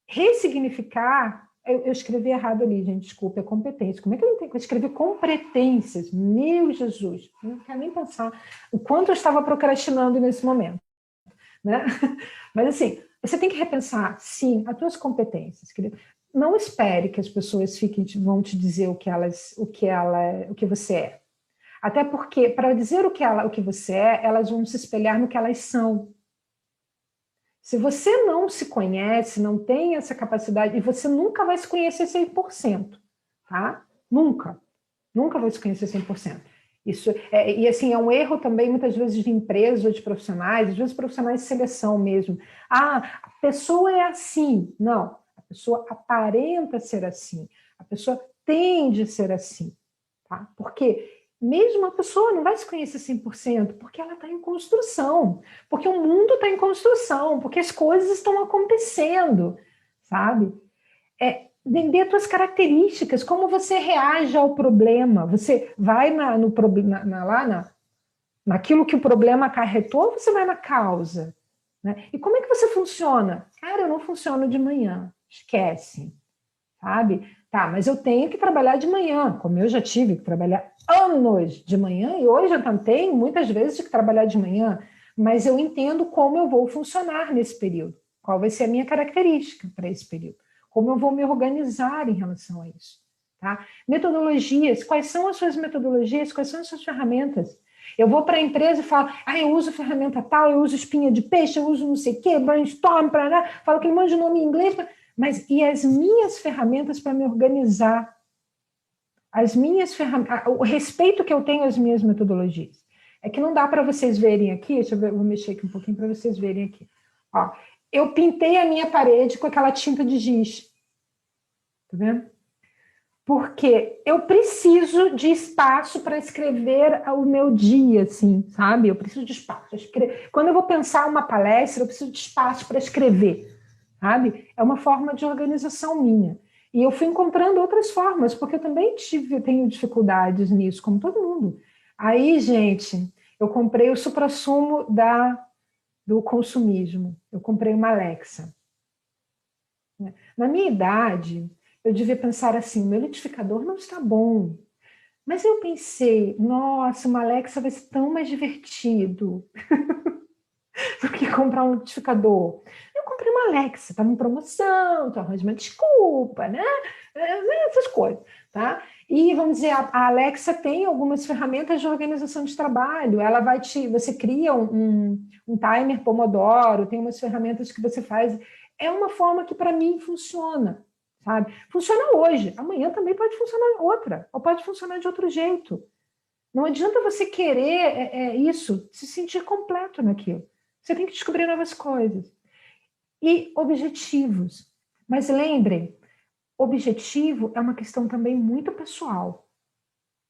Ressignificar, eu escrevi errado ali, gente, desculpa, é competência. Como é que eu escrevi competências? Meu Jesus, não quero nem pensar o quanto eu estava procrastinando nesse momento. Né? Mas assim, você tem que repensar, sim, as tuas competências, querido. Não espere que as pessoas vão te dizer o que você é. Até porque, para dizer o que você é, elas vão se espelhar no que elas são. Se você não se conhece, não tem essa capacidade, e você nunca vai se conhecer 100%, tá? Nunca. Nunca vai se conhecer 100%. Isso e assim, é um erro também, muitas vezes, de empresas ou de profissionais, às vezes profissionais de seleção mesmo. Ah, a pessoa é assim. Não, a pessoa aparenta ser assim. A pessoa tende a ser assim. Tá? Porque mesmo a pessoa não vai se conhecer 100%, porque ela está em construção, porque o mundo está em construção, porque as coisas estão acontecendo, sabe? Entender as tuas características, como você reage ao problema. Você vai naquilo que o problema acarretou, ou você vai na causa? Né? E como é que você funciona? Cara, eu não funciono de manhã, esquece, sabe? Tá, mas eu tenho que trabalhar de manhã, como eu já tive que trabalhar anos de manhã, e hoje eu tenho muitas vezes que trabalhar de manhã, mas eu entendo como eu vou funcionar nesse período, qual vai ser a minha característica para esse período, como eu vou me organizar em relação a isso. Tá? Metodologias, quais são as suas metodologias, quais são as suas ferramentas? Eu vou para a empresa e falo, eu uso ferramenta tal, eu uso espinha de peixe, eu uso não sei o quê, brainstorm, falo aquele monte de nome em inglês, mas e as minhas ferramentas para me organizar? As minhas ferramentas, o respeito que eu tenho às minhas metodologias. É que não dá para vocês verem aqui, deixa eu ver, vou mexer aqui um pouquinho para vocês verem aqui. Ó, eu pintei a minha parede com aquela tinta de giz. Tá vendo? Porque eu preciso de espaço para escrever o meu dia, assim, sabe? Eu preciso de espaço. Quando eu vou pensar uma palestra, eu preciso de espaço para escrever, sabe? É uma forma de organização minha. E eu fui encontrando outras formas, porque eu também tenho dificuldades nisso, como todo mundo. Aí, gente, eu comprei o suprassumo do consumismo. Eu comprei uma Alexa. Na minha idade, eu devia pensar assim, meu liquidificador não está bom. Mas eu pensei, nossa, uma Alexa vai ser tão mais divertido do que comprar um liquidificador. Eu comprei uma Alexa, estava em promoção, então arranjo uma desculpa, né? Essas coisas, tá? E vamos dizer, a Alexa tem algumas ferramentas de organização de trabalho. Ela vai você cria um timer Pomodoro, tem umas ferramentas que você faz. É uma forma que para mim funciona, sabe? Funciona hoje, amanhã também pode funcionar outra, ou pode funcionar de outro jeito. Não adianta você querer isso, se sentir completo naquilo. Você tem que descobrir novas coisas. E objetivos. Mas lembrem, objetivo é uma questão também muito pessoal,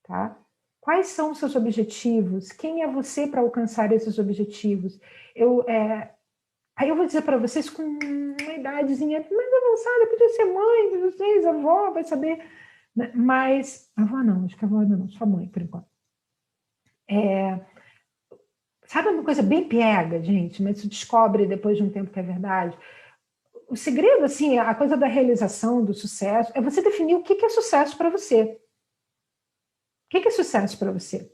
tá? Quais são os seus objetivos? Quem é você para alcançar esses objetivos? Aí eu vou dizer para vocês com uma idadezinha mais avançada, podia ser mãe de vocês, avó, vai saber. Mas, avó não, acho que avó ainda não, só mãe, por enquanto. Sabe uma coisa bem pega, gente, mas se descobre depois de um tempo que é verdade? O segredo, assim, a coisa da realização, do sucesso, é você definir o que é sucesso para você. O que é sucesso para você?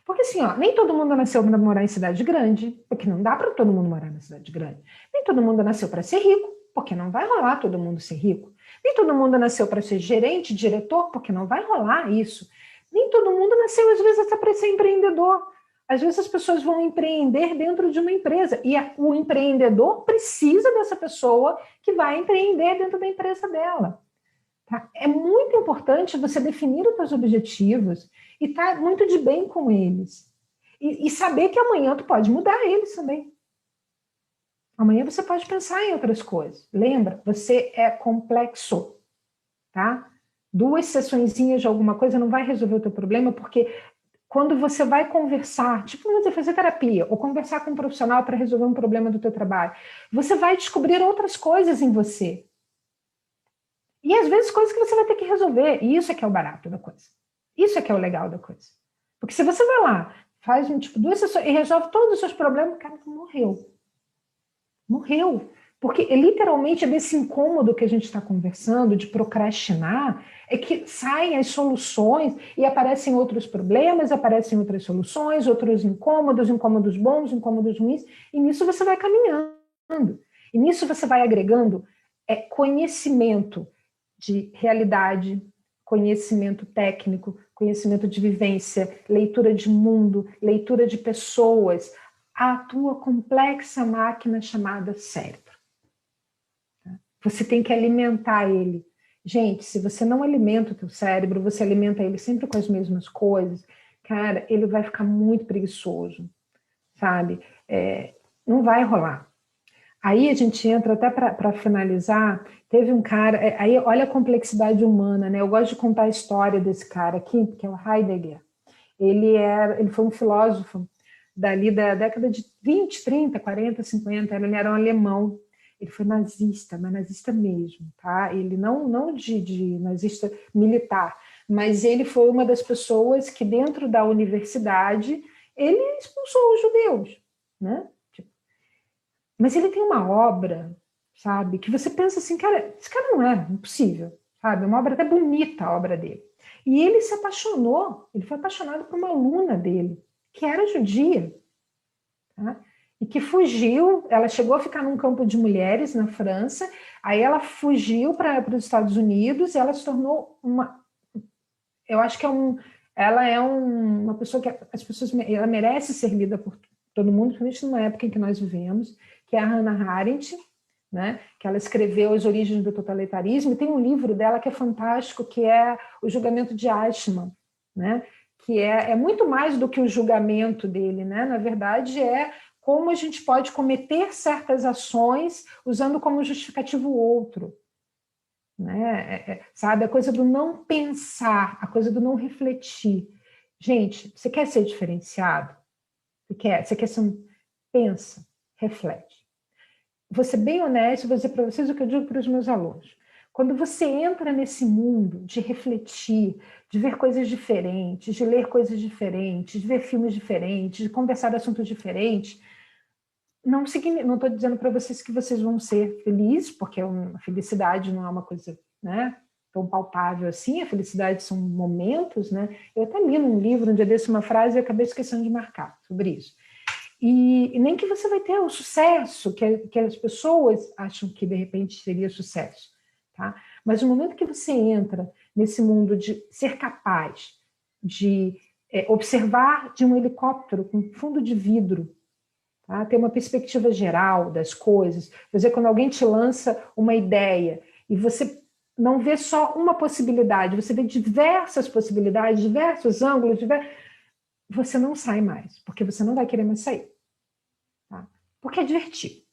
Porque assim, ó, nem todo mundo nasceu para morar em cidade grande, porque não dá para todo mundo morar na cidade grande. Nem todo mundo nasceu para ser rico, porque não vai rolar todo mundo ser rico. Nem todo mundo nasceu para ser gerente, diretor, porque não vai rolar isso. Nem todo mundo nasceu, às vezes, para ser empreendedor. Às vezes as pessoas vão empreender dentro de uma empresa e o empreendedor precisa dessa pessoa que vai empreender dentro da empresa dela. Tá? É muito importante você definir os seus objetivos e estar muito de bem com eles. E saber que amanhã tu pode mudar eles também. Amanhã você pode pensar em outras coisas. Lembra, você é complexo. Tá? 2 sessõezinhas de alguma coisa não vai resolver o teu problema, porque quando você vai conversar, tipo você fazer terapia, ou conversar com um profissional para resolver um problema do teu trabalho, você vai descobrir outras coisas em você. E às vezes coisas que você vai ter que resolver. E isso é que é o barato da coisa. Isso é que é o legal da coisa. Porque se você vai lá, faz 2 sessões e resolve todos os seus problemas, cara, morreu. Morreu. Porque literalmente é desse incômodo que a gente está conversando, de procrastinar, é que saem as soluções e aparecem outros problemas, aparecem outras soluções, outros incômodos, incômodos bons, incômodos ruins, e nisso você vai caminhando. E nisso você vai agregando conhecimento de realidade, conhecimento técnico, conhecimento de vivência, leitura de mundo, leitura de pessoas, a tua complexa máquina chamada cérebro. Você tem que alimentar ele. Gente, se você não alimenta o teu cérebro, você alimenta ele sempre com as mesmas coisas, cara, ele vai ficar muito preguiçoso, sabe? Não vai rolar. Aí a gente entra, até para finalizar, teve um cara, aí olha a complexidade humana, né? Eu gosto de contar a história desse cara aqui, que é o Heidegger. Ele foi um filósofo dali da década de 20, 30, 40, 50, ele era um alemão. Ele foi nazista, mas nazista mesmo, tá? Ele não de nazista militar, mas ele foi uma das pessoas que dentro da universidade ele expulsou os judeus, né? Mas ele tem uma obra, sabe, que você pensa assim, cara, esse cara não é impossível, sabe? É uma obra até bonita, a obra dele. E ele se apaixonou, ele foi apaixonado por uma aluna dele, que era judia, tá? E que fugiu, ela chegou a ficar num campo de mulheres na França, aí ela fugiu para os Estados Unidos e ela se tornou eu acho que ela é uma pessoa que as pessoas, ela merece ser lida por todo mundo, principalmente numa época em que nós vivemos, que é a Hannah Arendt, né? Que ela escreveu As Origens do Totalitarismo, e tem um livro dela que é fantástico, que é O Julgamento de Eichmann, né? Que é muito mais do que o julgamento dele, né? Na verdade, é como a gente pode cometer certas ações usando como justificativo o outro. Né? Sabe? A coisa do não pensar, a coisa do não refletir. Gente, você quer ser diferenciado? Você quer ser um... Pensa, reflete. Vou ser bem honesto, vou dizer para vocês o que eu digo para os meus alunos. Quando você entra nesse mundo de refletir, de ver coisas diferentes, de ler coisas diferentes, de ver filmes diferentes, de conversar de assuntos diferentes, não estou dizendo para vocês que vocês vão ser felizes, porque a felicidade não é uma coisa, né, tão palpável assim, a felicidade são momentos, né? Eu até li num livro um dia desse uma frase e acabei esquecendo de marcar sobre isso. E nem que você vai ter o sucesso que as pessoas acham que de repente seria sucesso, tá? Mas no momento que você entra nesse mundo de ser capaz de observar de um helicóptero com fundo de vidro, tá? Ter uma perspectiva geral das coisas, quer dizer, quando alguém te lança uma ideia e você não vê só uma possibilidade, você vê diversas possibilidades, diversos ângulos, você não sai mais, porque você não vai querer mais sair. Tá? Porque é divertido.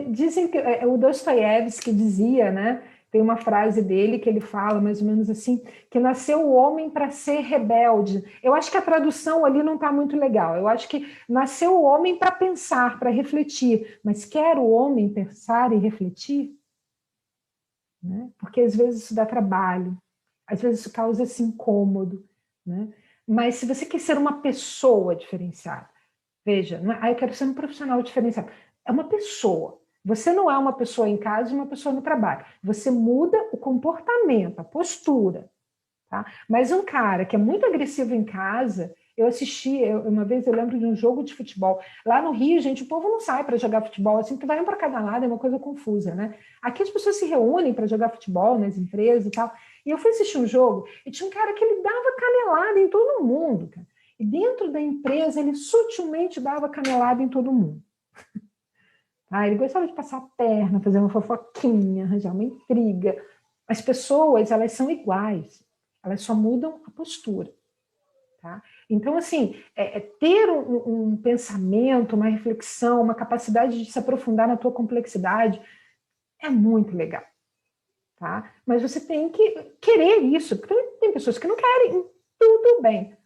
Dizem que o Dostoiévski dizia, né? Tem uma frase dele que ele fala mais ou menos assim, que nasceu o homem para ser rebelde. Eu acho que a tradução ali não está muito legal. Eu acho que nasceu o homem para pensar, para refletir. Mas quer o homem pensar e refletir? Né? Porque às vezes isso dá trabalho, às vezes isso causa esse incômodo, né? Mas se você quer ser uma pessoa diferenciada, veja, não é, eu quero ser um profissional diferenciado, é uma pessoa. Você não é uma pessoa em casa e uma pessoa no trabalho. Você muda o comportamento, a postura. Tá? Mas um cara que é muito agressivo em casa, uma vez eu lembro de um jogo de futebol. Lá no Rio, gente, o povo não sai para jogar futebol, assim, que vai um para cada lado, é uma coisa confusa, né? Aqui as pessoas se reúnem para jogar futebol nas empresas e tal. E eu fui assistir um jogo e tinha um cara que ele dava canelada em todo mundo, cara. E dentro da empresa ele sutilmente dava canelada em todo mundo. Ele gostava de passar a perna, fazer uma fofoquinha, arranjar uma intriga. As pessoas, elas são iguais. Elas só mudam a postura. Tá? Então, assim, ter um pensamento, uma reflexão, uma capacidade de se aprofundar na tua complexidade é muito legal. Tá? Mas você tem que querer isso, porque tem pessoas que não querem, tudo bem.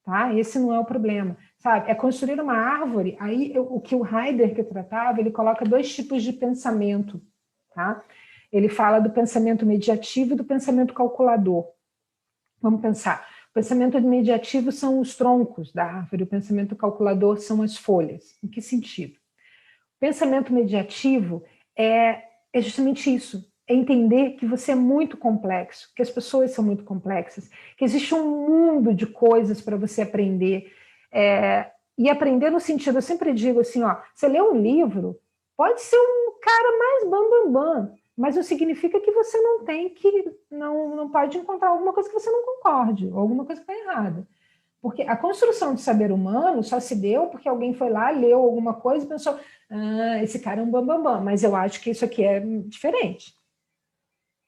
Tá? Esse não é o problema. Sabe? É construir uma árvore, aí o que o Heidegger tratava, ele coloca 2 tipos de pensamento. Tá? Ele fala do pensamento mediativo e do pensamento calculador. Vamos pensar. O pensamento mediativo são os troncos da árvore, o pensamento calculador são as folhas. Em que sentido? O pensamento mediativo é justamente isso, é entender que você é muito complexo, que as pessoas são muito complexas, que existe um mundo de coisas para você aprender. E aprender no sentido, eu sempre digo assim, ó, você lê um livro, pode ser um cara mais bam, mas não significa que você não pode encontrar alguma coisa que você não concorde, ou alguma coisa que está errada. Porque a construção de saber humano só se deu porque alguém foi lá, leu alguma coisa e pensou, esse cara é um bam, mas eu acho que isso aqui é diferente.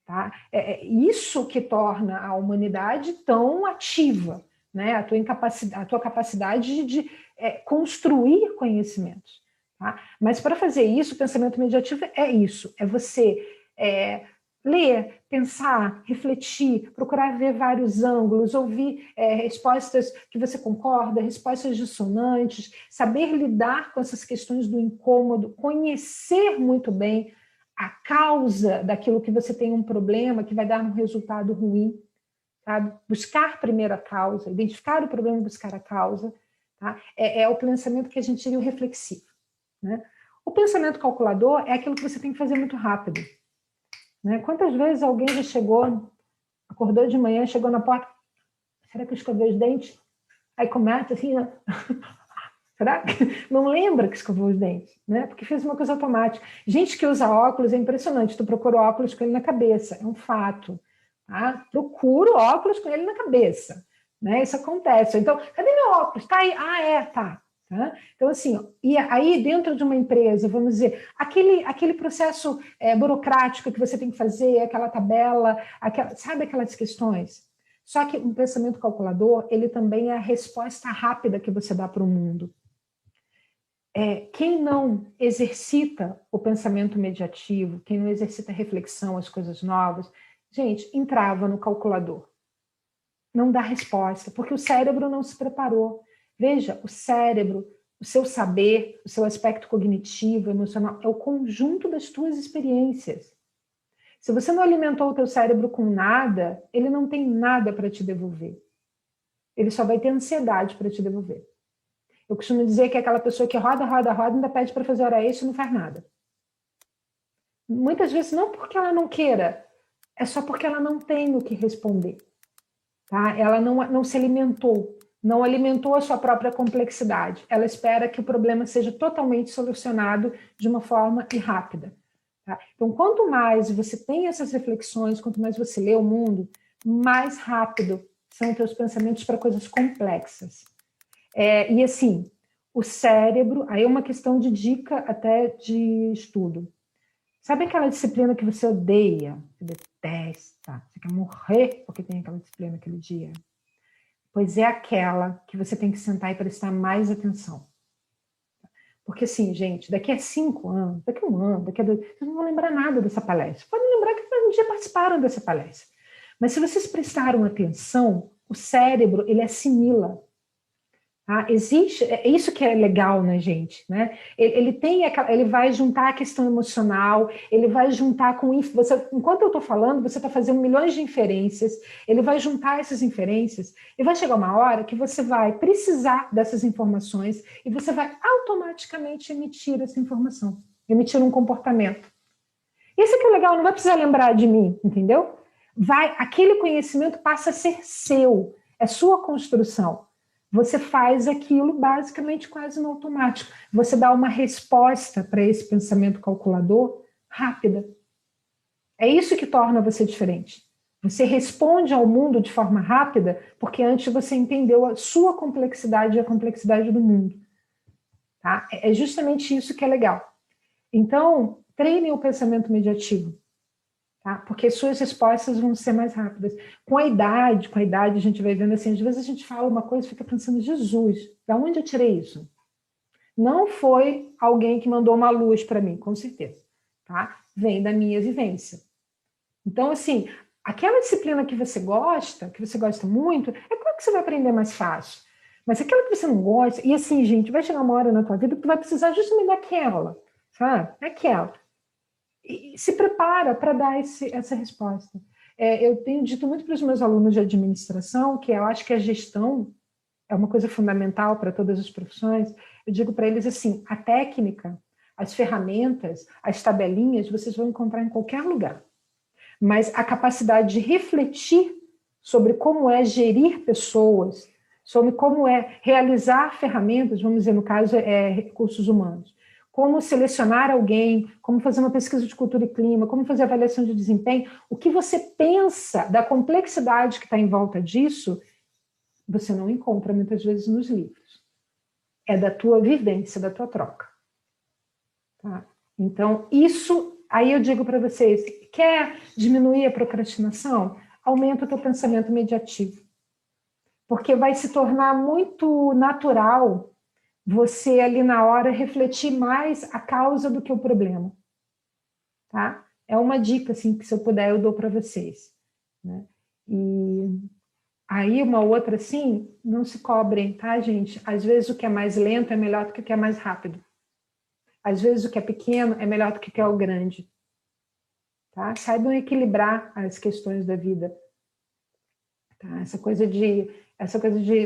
Tá? É isso que torna a humanidade tão ativa, né? A tua capacidade de construir conhecimentos. Tá? Mas para fazer isso, o pensamento mediativo é isso, é você ler, pensar, refletir, procurar ver vários ângulos, ouvir respostas que você concorda, respostas dissonantes, saber lidar com essas questões do incômodo, conhecer muito bem a causa daquilo que você tem um problema que vai dar um resultado ruim, sabe? Buscar primeiro a causa, identificar o problema e buscar a causa. Tá? É o pensamento que a gente diria o reflexivo. Né? O pensamento calculador é aquilo que você tem que fazer muito rápido. Né? Quantas vezes alguém já chegou, acordou de manhã, chegou na porta, será que eu escovei os dentes? Aí começa assim, né? Será que não lembra que escovou os dentes? Né? Porque fez uma coisa automática. Gente que usa óculos é impressionante, tu procura óculos com ele na cabeça, é um fato. Tá? Procuro óculos com ele na cabeça. Né? Isso acontece. Então, cadê meu óculos? Tá aí. Tá. Tá? Então, assim, e aí dentro de uma empresa, vamos dizer, aquele processo burocrático que você tem que fazer, aquela tabela, sabe aquelas questões? Só que um pensamento calculador, ele também é a resposta rápida que você dá para o mundo. Quem não exercita o pensamento mediativo, quem não exercita a reflexão, as coisas novas, gente, entrava no calculador. Não dá resposta, porque o cérebro não se preparou. Veja, o cérebro, o seu saber, o seu aspecto cognitivo, emocional, é o conjunto das tuas experiências. Se você não alimentou o teu cérebro com nada, ele não tem nada para te devolver. Ele só vai ter ansiedade para te devolver. Eu costumo dizer que é aquela pessoa que roda, roda, roda, ainda pede para fazer hora extra e não faz nada. Muitas vezes não porque ela não queira, é só porque ela não tem o que responder. Tá? Ela não se alimentou, não alimentou a sua própria complexidade. Ela espera que o problema seja totalmente solucionado de uma forma e rápida. Tá? Então, quanto mais você tem essas reflexões, quanto mais você lê o mundo, mais rápido são os teus pensamentos para coisas complexas. E assim, o cérebro, aí é uma questão de dica até de estudo. Sabe aquela disciplina que você odeia, você detesta, você quer morrer porque tem aquela disciplina aquele dia? Pois é aquela que você tem que sentar e prestar mais atenção. Porque assim, gente, daqui a 5 anos, daqui a 1 ano, daqui a 2, vocês não vão lembrar nada dessa palestra. Podem lembrar que um dia participaram dessa palestra. Mas se vocês prestaram atenção, o cérebro, ele assimila. Tá? Existe, é isso que é legal na gente, né? Ele vai juntar a questão emocional, ele vai juntar com você, enquanto eu estou falando, você está fazendo milhões de inferências, ele vai juntar essas inferências e vai chegar uma hora que você vai precisar dessas informações e você vai automaticamente emitir essa informação, emitir um comportamento. Isso que é legal, não vai precisar lembrar de mim, entendeu? Aquele conhecimento passa a ser seu, é sua construção. Você faz aquilo basicamente quase no automático. Você dá uma resposta para esse pensamento calculador rápida. É isso que torna você diferente. Você responde ao mundo de forma rápida porque antes você entendeu a sua complexidade e a complexidade do mundo. Tá? É justamente isso que é legal. Então, treine o pensamento mediativo. Tá? Porque suas respostas vão ser mais rápidas. Com a idade, a gente vai vendo assim, às vezes a gente fala uma coisa e fica pensando, Jesus, da onde eu tirei isso? Não foi alguém que mandou uma luz para mim, com certeza. Tá? Vem da minha vivência. Então, assim, aquela disciplina que você gosta muito, é claro que você vai aprender mais fácil. Mas aquela que você não gosta, e assim, gente, vai chegar uma hora na tua vida que tu vai precisar justamente daquela, sabe? Aquela. E se prepara para dar essa resposta. Eu tenho dito muito para os meus alunos de administração que eu acho que a gestão é uma coisa fundamental para todas as profissões. Eu digo para eles assim, a técnica, as ferramentas, as tabelinhas, vocês vão encontrar em qualquer lugar. Mas a capacidade de refletir sobre como é gerir pessoas, sobre como é realizar ferramentas, vamos dizer, no caso, recursos humanos, como selecionar alguém, como fazer uma pesquisa de cultura e clima, como fazer avaliação de desempenho, o que você pensa da complexidade que está em volta disso, você não encontra muitas vezes nos livros. É da tua vivência, da tua troca. Tá? Então, isso, aí eu digo para vocês, quer diminuir a procrastinação? Aumenta o teu pensamento mediativo. Porque vai se tornar muito natural você ali na hora refletir mais a causa do que o problema, tá? É uma dica, assim, que se eu puder eu dou para vocês, né? E aí uma outra, assim, não se cobrem, tá, gente? Às vezes o que é mais lento é melhor do que o que é mais rápido. Às vezes o que é pequeno é melhor do que o que é o grande, tá? Saibam equilibrar as questões da vida, tá? Essa coisa de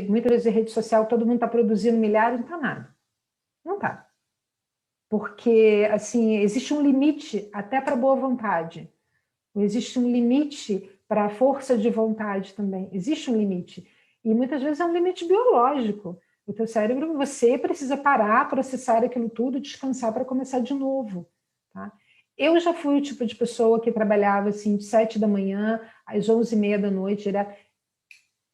muitas vezes, rede social, todo mundo está produzindo milhares, não está nada. Não está. Porque, assim, existe um limite até para boa vontade. Existe um limite para a força de vontade também. Existe um limite. E muitas vezes é um limite biológico. O teu cérebro, você precisa parar, processar aquilo tudo, descansar para começar de novo. Tá? Eu já fui o tipo de pessoa que trabalhava assim, de 7 da manhã às 11h30 da noite, direto.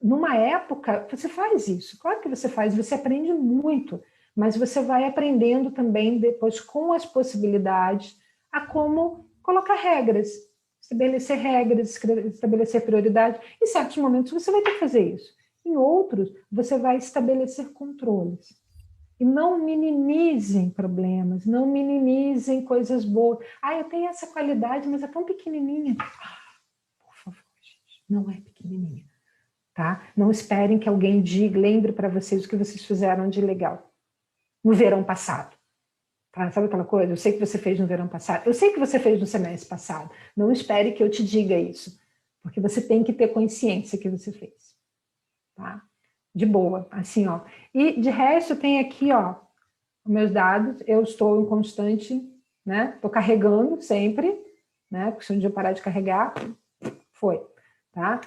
Numa época, você faz isso. Claro que você faz, você aprende muito, mas você vai aprendendo também depois com as possibilidades a como colocar regras, estabelecer prioridades. Em certos momentos você vai ter que fazer isso. Em outros, você vai estabelecer controles. E não minimizem problemas, não minimizem coisas boas. Eu tenho essa qualidade, mas é tão pequenininha. Por favor, gente, não é pequenininha. Tá? Não esperem que alguém lembre para vocês o que vocês fizeram de legal no verão passado. Tá? Sabe aquela coisa? Eu sei que você fez no verão passado, eu sei que você fez no semestre passado. Não espere que eu te diga isso, porque você tem que ter consciência que você fez. Tá? De boa, assim, ó. E de resto, tem aqui, ó, os meus dados. Eu estou em constante, né? Estou carregando sempre, né? Porque se um dia eu parar de carregar, foi, tá?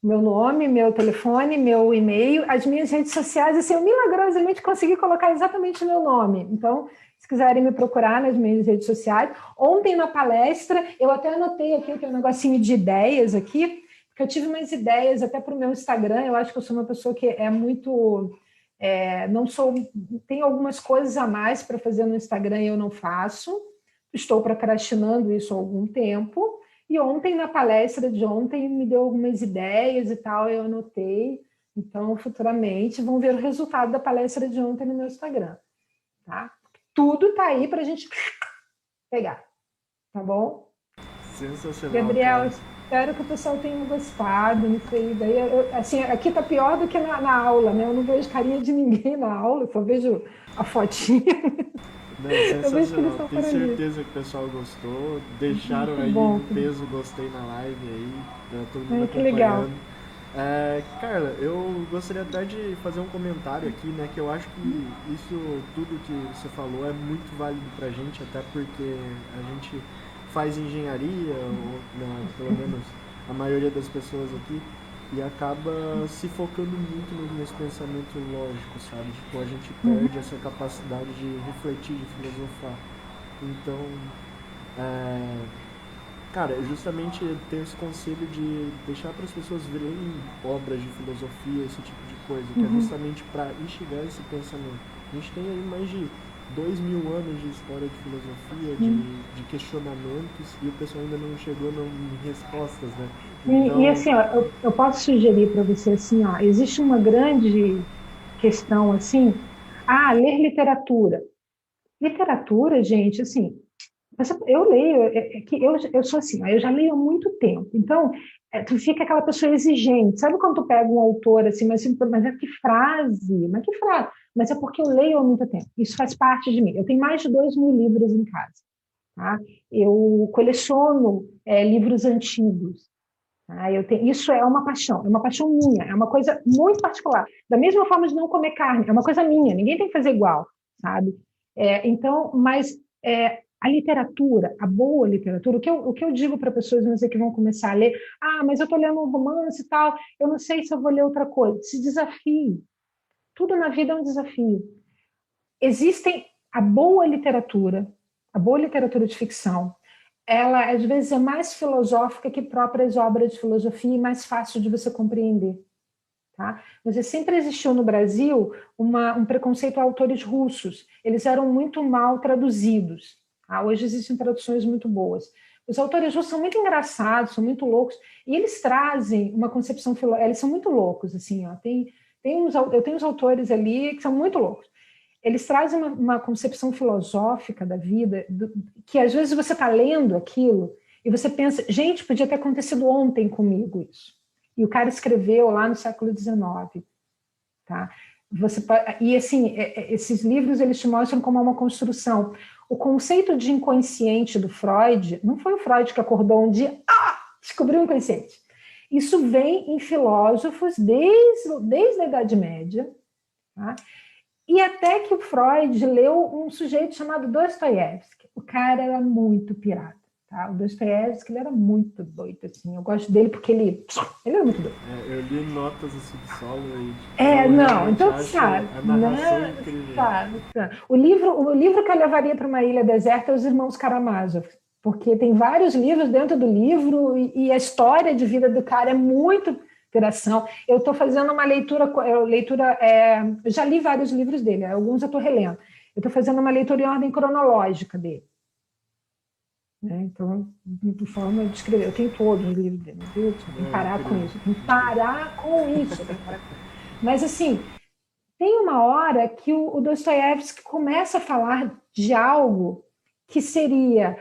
Meu nome, meu telefone, meu e-mail, as minhas redes sociais, assim, eu milagrosamente consegui colocar exatamente o meu nome. Então, se quiserem me procurar nas minhas redes sociais. Ontem, na palestra, eu até anotei aqui, tem um negocinho de ideias aqui, porque eu tive umas ideias até para o meu Instagram. Eu acho que eu sou uma pessoa que é muito... não sou... Tem algumas coisas a mais para fazer no Instagram e eu não faço. Estou procrastinando isso há algum tempo. E ontem, na palestra de ontem, me deu algumas ideias e tal, eu anotei. Então, futuramente, vão ver o resultado da palestra de ontem no meu Instagram. Tá? Tudo está aí para a gente pegar. Tá bom? Sensacional, Gabriel, cara. espero que o pessoal tenha gostado. Assim, aqui está pior do que na aula, né? Eu não vejo carinha de ninguém na aula, eu só vejo a fotinha. Não, Eu vejo que eles sensacional. estão por Tenho ali. certeza que o pessoal gostou. Deixaram Muito aí bom. um peso gostei na live aí. Tá todo mundo Que legal. acompanhando. Carla, eu gostaria até de fazer um comentário aqui, né? Que eu acho que isso, tudo que você falou é muito válido pra gente, até porque a gente faz engenharia, ou não, pelo menos a maioria das pessoas aqui, e acaba se focando muito nesse pensamento lógico, sabe? Tipo, a gente perde essa capacidade de refletir, de filosofar. Então, é, cara, justamente ter esse conselho de deixar para as pessoas verem obras de filosofia, esse tipo de coisa, que é justamente para instigar esse pensamento. A gente tem aí mais de 2000 anos de história de filosofia, de questionamentos, e o pessoal ainda não chegou em respostas, né? E Então, assim, ó, eu posso sugerir para você assim, ó, existe uma grande questão assim, ler literatura. Literatura, gente, assim, eu leio, que eu sou assim, ó, eu já leio há muito tempo, então tu fica aquela pessoa exigente, sabe quando tu pega um autor assim, mas é que frase, mas que frase, mas é porque eu leio há muito tempo, isso faz parte de mim, eu tenho mais de 2000 livros em casa, tá? Eu coleciono livros antigos, isso é uma paixão minha, é uma coisa muito particular. Da mesma forma de não comer carne, é uma coisa minha, ninguém tem que fazer igual, sabe? Então, mas a literatura, a boa literatura, o que eu digo para pessoas que vão começar a ler, mas eu estou lendo um romance e tal, eu não sei se eu vou ler outra coisa. Se desafie. Tudo na vida é um desafio. Existem a boa literatura de ficção, ela às vezes é mais filosófica que próprias obras de filosofia e mais fácil de você compreender. Tá? Mas sempre existiu no Brasil um preconceito a autores russos. Eles eram muito mal traduzidos. Tá? Hoje existem traduções muito boas. Os autores russos são muito engraçados, são muito loucos, e eles trazem uma concepção filosófica. Eles são muito loucos, assim, ó. Eu tenho uns autores ali que são muito loucos. Eles trazem uma concepção filosófica da vida, que às vezes você está lendo aquilo e você pensa, gente, podia ter acontecido ontem comigo isso. E o cara escreveu lá no século XIX. Tá? E assim, esses livros eles te mostram como é uma construção. O conceito de inconsciente do Freud, não foi o Freud que acordou um dia, descobriu o inconsciente. Isso vem em filósofos desde a Idade Média, tá? E até que o Freud leu um sujeito chamado Dostoiévski. O cara era muito pirata. Tá? O Dostoiévski ele era muito doido. Assim. Eu gosto dele porque ele era muito doido. eu li notas do subsolo e eu Não, realmente então acho sabe. a narração incrível. Sabe. O livro que eu levaria para uma ilha deserta é Os Irmãos Karamazov. Porque tem vários livros dentro do livro e a história de vida do cara é muito inspiração. Eu estou fazendo uma leitura, eu já li vários livros dele, alguns eu estou relendo. Eu estou fazendo uma leitura em ordem cronológica dele. Né? Então, de forma de escrever, eu tenho todos os livros dele, meu Deus, eu tenho que parar com isso, eu tenho que parar com isso. Mas, assim, tem uma hora que o Dostoiévski começa a falar de algo que seria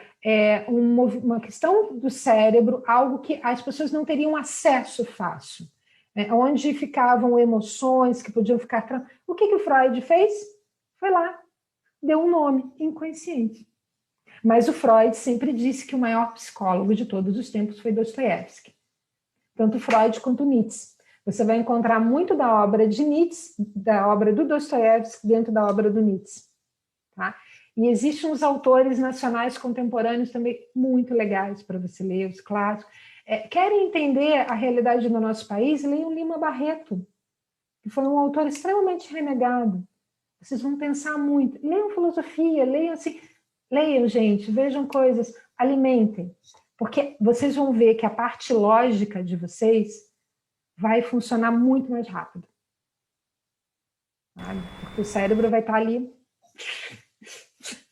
uma questão do cérebro, algo que as pessoas não teriam acesso fácil, onde ficavam emoções que podiam ficar... O que o Freud fez? Foi lá. deu um nome, inconsciente. Mas o Freud sempre disse que o maior psicólogo de todos os tempos foi Dostoiévski. Tanto Freud quanto Nietzsche. Você vai encontrar muito da obra de Nietzsche, da obra do Dostoiévski, dentro da obra do Nietzsche. Tá? E existem uns autores nacionais contemporâneos também muito legais para você ler, os clássicos. Querem entender a realidade do nosso país? Leiam Lima Barreto, que foi um autor extremamente renegado. Vocês vão pensar muito. Leiam filosofia, leiam assim. Leiam, gente, vejam coisas, alimentem. Porque vocês vão ver que a parte lógica de vocês vai funcionar muito mais rápido. Sabe? Porque o cérebro vai estar ali.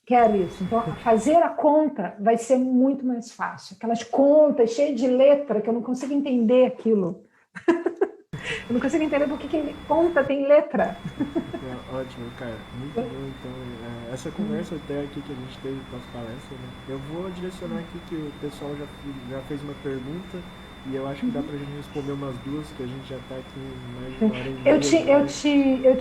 Quero isso. Então, fazer a conta vai ser muito mais fácil. Aquelas contas cheias de letra que eu não consigo entender aquilo. Eu não consigo entender por que conta tem letra. Ótimo, cara. Muito bom. Então, essa conversa até aqui que a gente teve com as palestras, né? Eu vou direcionar aqui que o pessoal já fez uma pergunta e eu acho que dá pra gente responder umas duas, que a gente já tá aqui mais de uma hora e meia. Eu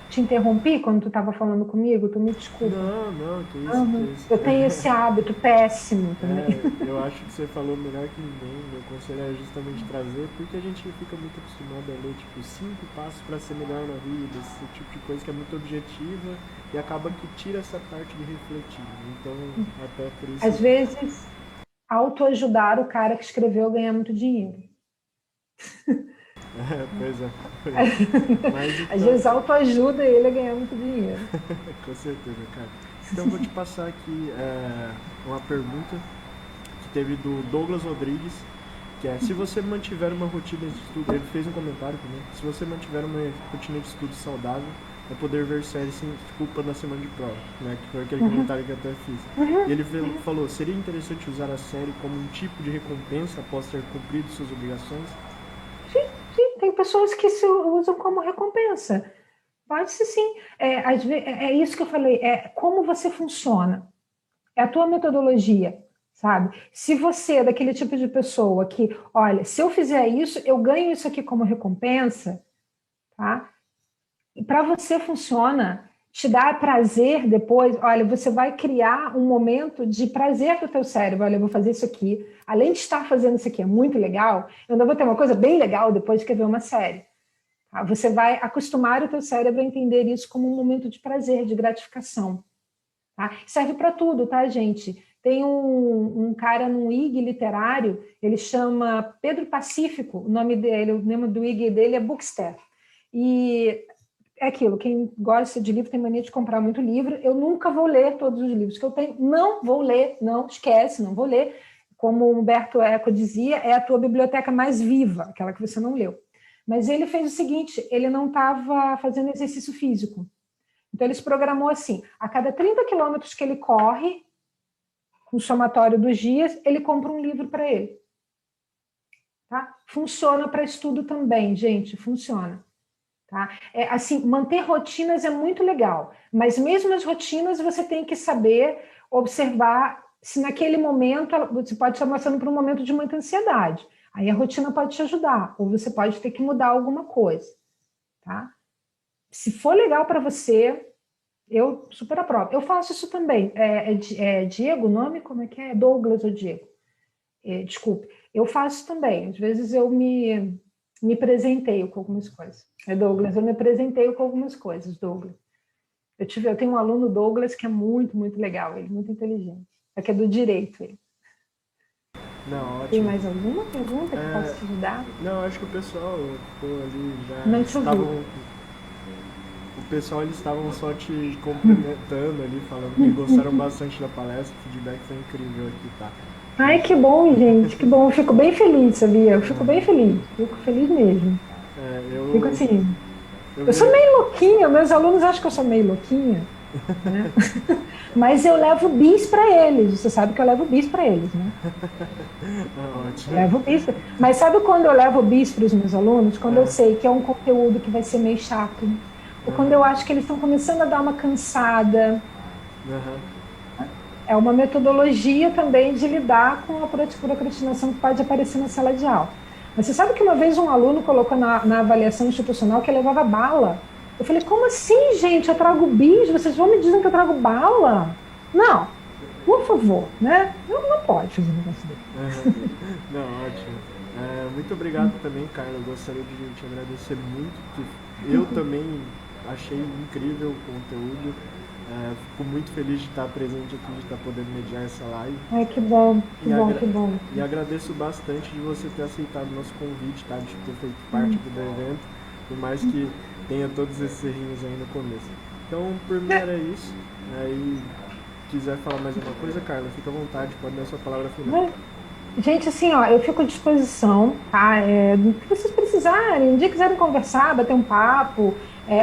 te interrompi quando tu estava falando comigo? Tu me desculpa. Não, que isso, que isso. Eu tenho esse hábito péssimo também. Eu acho que você falou melhor que ninguém. Meu conselho é justamente trazer, porque a gente fica muito acostumado a ler, tipo, 5 passos para ser melhor na vida, esse tipo de coisa que é muito objetiva e acaba que tira essa parte de refletir. Então, até por isso... Às vezes, autoajudar o cara que escreveu ganhar muito dinheiro. Pois é. Mas, então... Às vezes autoajuda ele a ganhar muito dinheiro. Com certeza, cara. Então eu vou te passar aqui uma pergunta que teve do Douglas Rodrigues, que é: se você mantiver uma rotina de estudo, ele fez um comentário também, se você mantiver uma rotina de estudo saudável, vai poder ver séries sem desculpa na semana de prova, né? Que foi aquele comentário que eu até fiz. E ele falou: seria interessante usar a série como um tipo de recompensa após ter cumprido suas obrigações? Sim, tem pessoas que se usam como recompensa. Pode ser sim. É isso que eu falei, é como você funciona. É a tua metodologia, sabe? Se você é daquele tipo de pessoa que, olha, se eu fizer isso, eu ganho isso aqui como recompensa, tá? E para você funciona, te dá prazer depois, olha, você vai criar um momento de prazer para o teu cérebro. Olha, eu vou fazer isso aqui. Além de estar fazendo isso aqui, é muito legal, eu ainda vou ter uma coisa bem legal depois de ver uma série. Tá? Você vai acostumar o teu cérebro a entender isso como um momento de prazer, de gratificação. Tá? Serve para tudo, tá, gente? Tem um cara num IG literário, ele chama Pedro Pacífico, o nome do IG dele é Bookster. E é aquilo, quem gosta de livro tem mania de comprar muito livro. Eu nunca vou ler todos os livros que eu tenho, não vou ler, não esquece, não vou ler. Como o Humberto Eco dizia, é a tua biblioteca mais viva, aquela que você não leu. Mas ele fez o seguinte, ele não estava fazendo exercício físico. Então ele se programou assim, a cada 30 quilômetros que ele corre, com o somatório dos dias, ele compra um livro para ele. Tá? Funciona para estudo também, gente, funciona. Tá? Assim, manter rotinas é muito legal, mas mesmo as rotinas você tem que saber observar se naquele momento você pode estar passando por um momento de muita ansiedade. Aí a rotina pode te ajudar, ou você pode ter que mudar alguma coisa. Tá? Se for legal para você, eu super aprovo. Eu faço isso também. Diego o nome? Como é que é? Douglas ou Diego? Desculpe. Eu faço também. Às vezes eu me presenteio com algumas coisas. Douglas, eu me presenteio com algumas coisas, Douglas. Eu tenho um aluno, Douglas, que é muito, muito legal. Ele é muito inteligente. Que é do direito, ele. Não, ótimo. Tem mais alguma pergunta que possa te ajudar? Não, acho que o pessoal ali já não te ouviu. O pessoal, eles estavam só te cumprimentando ali, falando que gostaram bastante da palestra, o feedback foi incrível aqui, tá? Ai, que bom, gente, que bom. Eu fico bem feliz, sabia? Eu fico bem feliz. Fico feliz mesmo. Fico assim. Eu sou meio louquinha, meus alunos acham que eu sou meio louquinha, né? Mas eu levo bis para eles. Você sabe que eu levo bis para eles, né? Ótimo. Levo bis. Mas sabe quando eu levo bis para os meus alunos? Quando eu sei que é um conteúdo que vai ser meio chato. Ou quando eu acho que eles estão começando a dar uma cansada. É uma metodologia também de lidar com a procrastinação que pode aparecer na sala de aula. Mas você sabe que uma vez um aluno colocou na avaliação institucional que levava bala Eu falei, como assim, gente? Eu trago bis, vocês vão me dizendo que eu trago bala? Não, por favor, né? Não pode fazer um negócio dele. Não, ótimo. Muito obrigado também, Carla. Eu gostaria de te agradecer muito. Eu também achei incrível o conteúdo. Fico muito feliz de estar presente aqui, de estar podendo mediar essa live. Ai, que bom, que bom, que bom. E agradeço bastante de você ter aceitado o nosso convite, tá? De ter feito parte do evento, por mais que tenha todos esses errinhos aí no começo. Então, por mim era isso. E quiser falar mais alguma coisa, Carla, fica à vontade, pode dar a sua palavra final. Gente, assim, ó, eu fico à disposição, tá? Do que vocês precisarem, um dia quiserem conversar, bater um papo.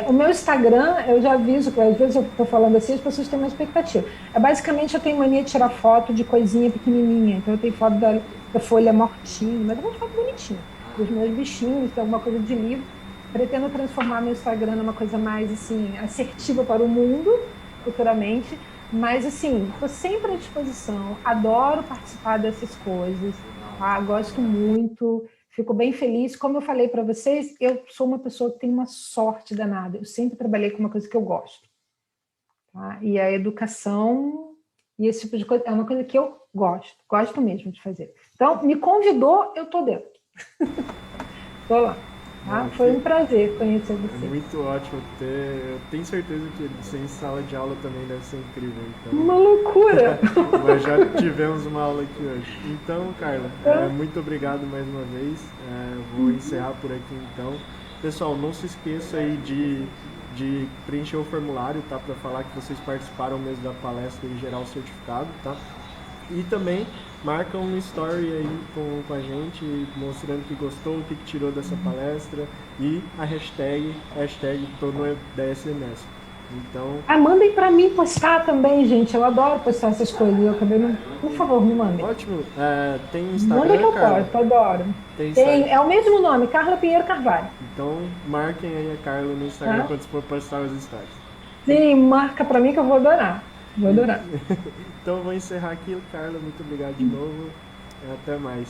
O meu Instagram, eu já aviso, que às vezes eu tô falando assim, as pessoas têm uma expectativa. Basicamente, eu tenho mania de tirar foto de coisinha pequenininha. Então, eu tenho foto da folha mortinha, mas eu vou foto bonitinha, dos meus bichinhos, tem alguma coisa de livro. Pretendo transformar meu Instagram numa coisa mais, assim, assertiva para o mundo, futuramente. Mas, assim, estou sempre à disposição, adoro participar dessas coisas, tá? Gosto muito, fico bem feliz. Como eu falei para vocês, eu sou uma pessoa que tem uma sorte danada, eu sempre trabalhei com uma coisa que eu gosto, tá? E a educação e esse tipo de coisa é uma coisa que eu gosto mesmo de fazer. Então, me convidou, eu estou dentro. Estou lá. Ah, foi um prazer conhecer você. É muito ótimo ter. Eu tenho certeza que sem sala de aula também deve ser incrível. Então... Uma loucura! Mas já tivemos uma aula aqui hoje. Então, Carla, muito obrigado mais uma vez. Vou encerrar por aqui então. Pessoal, não se esqueça aí de preencher o formulário, tá? Para falar que vocês participaram mesmo da palestra e gerar o certificado, tá? E também marca um story aí com a gente, mostrando que gostou, o que tirou dessa palestra e a hashtag tô no DSMS. Então... mandem para mim postar também, gente. Eu adoro postar essas coisas. Eu acabei não... Por favor, me mandem. Ótimo. Tem Instagram, manda que eu Carla? posto, adoro. É o mesmo nome, Carla Pinheiro Carvalho. Então, marquem aí a Carla no Instagram quando for postar os stories. Sim, marca para mim que eu vou adorar. Vou adorar. Então, eu vou encerrar aqui, Carla. Muito obrigado de novo. Até mais.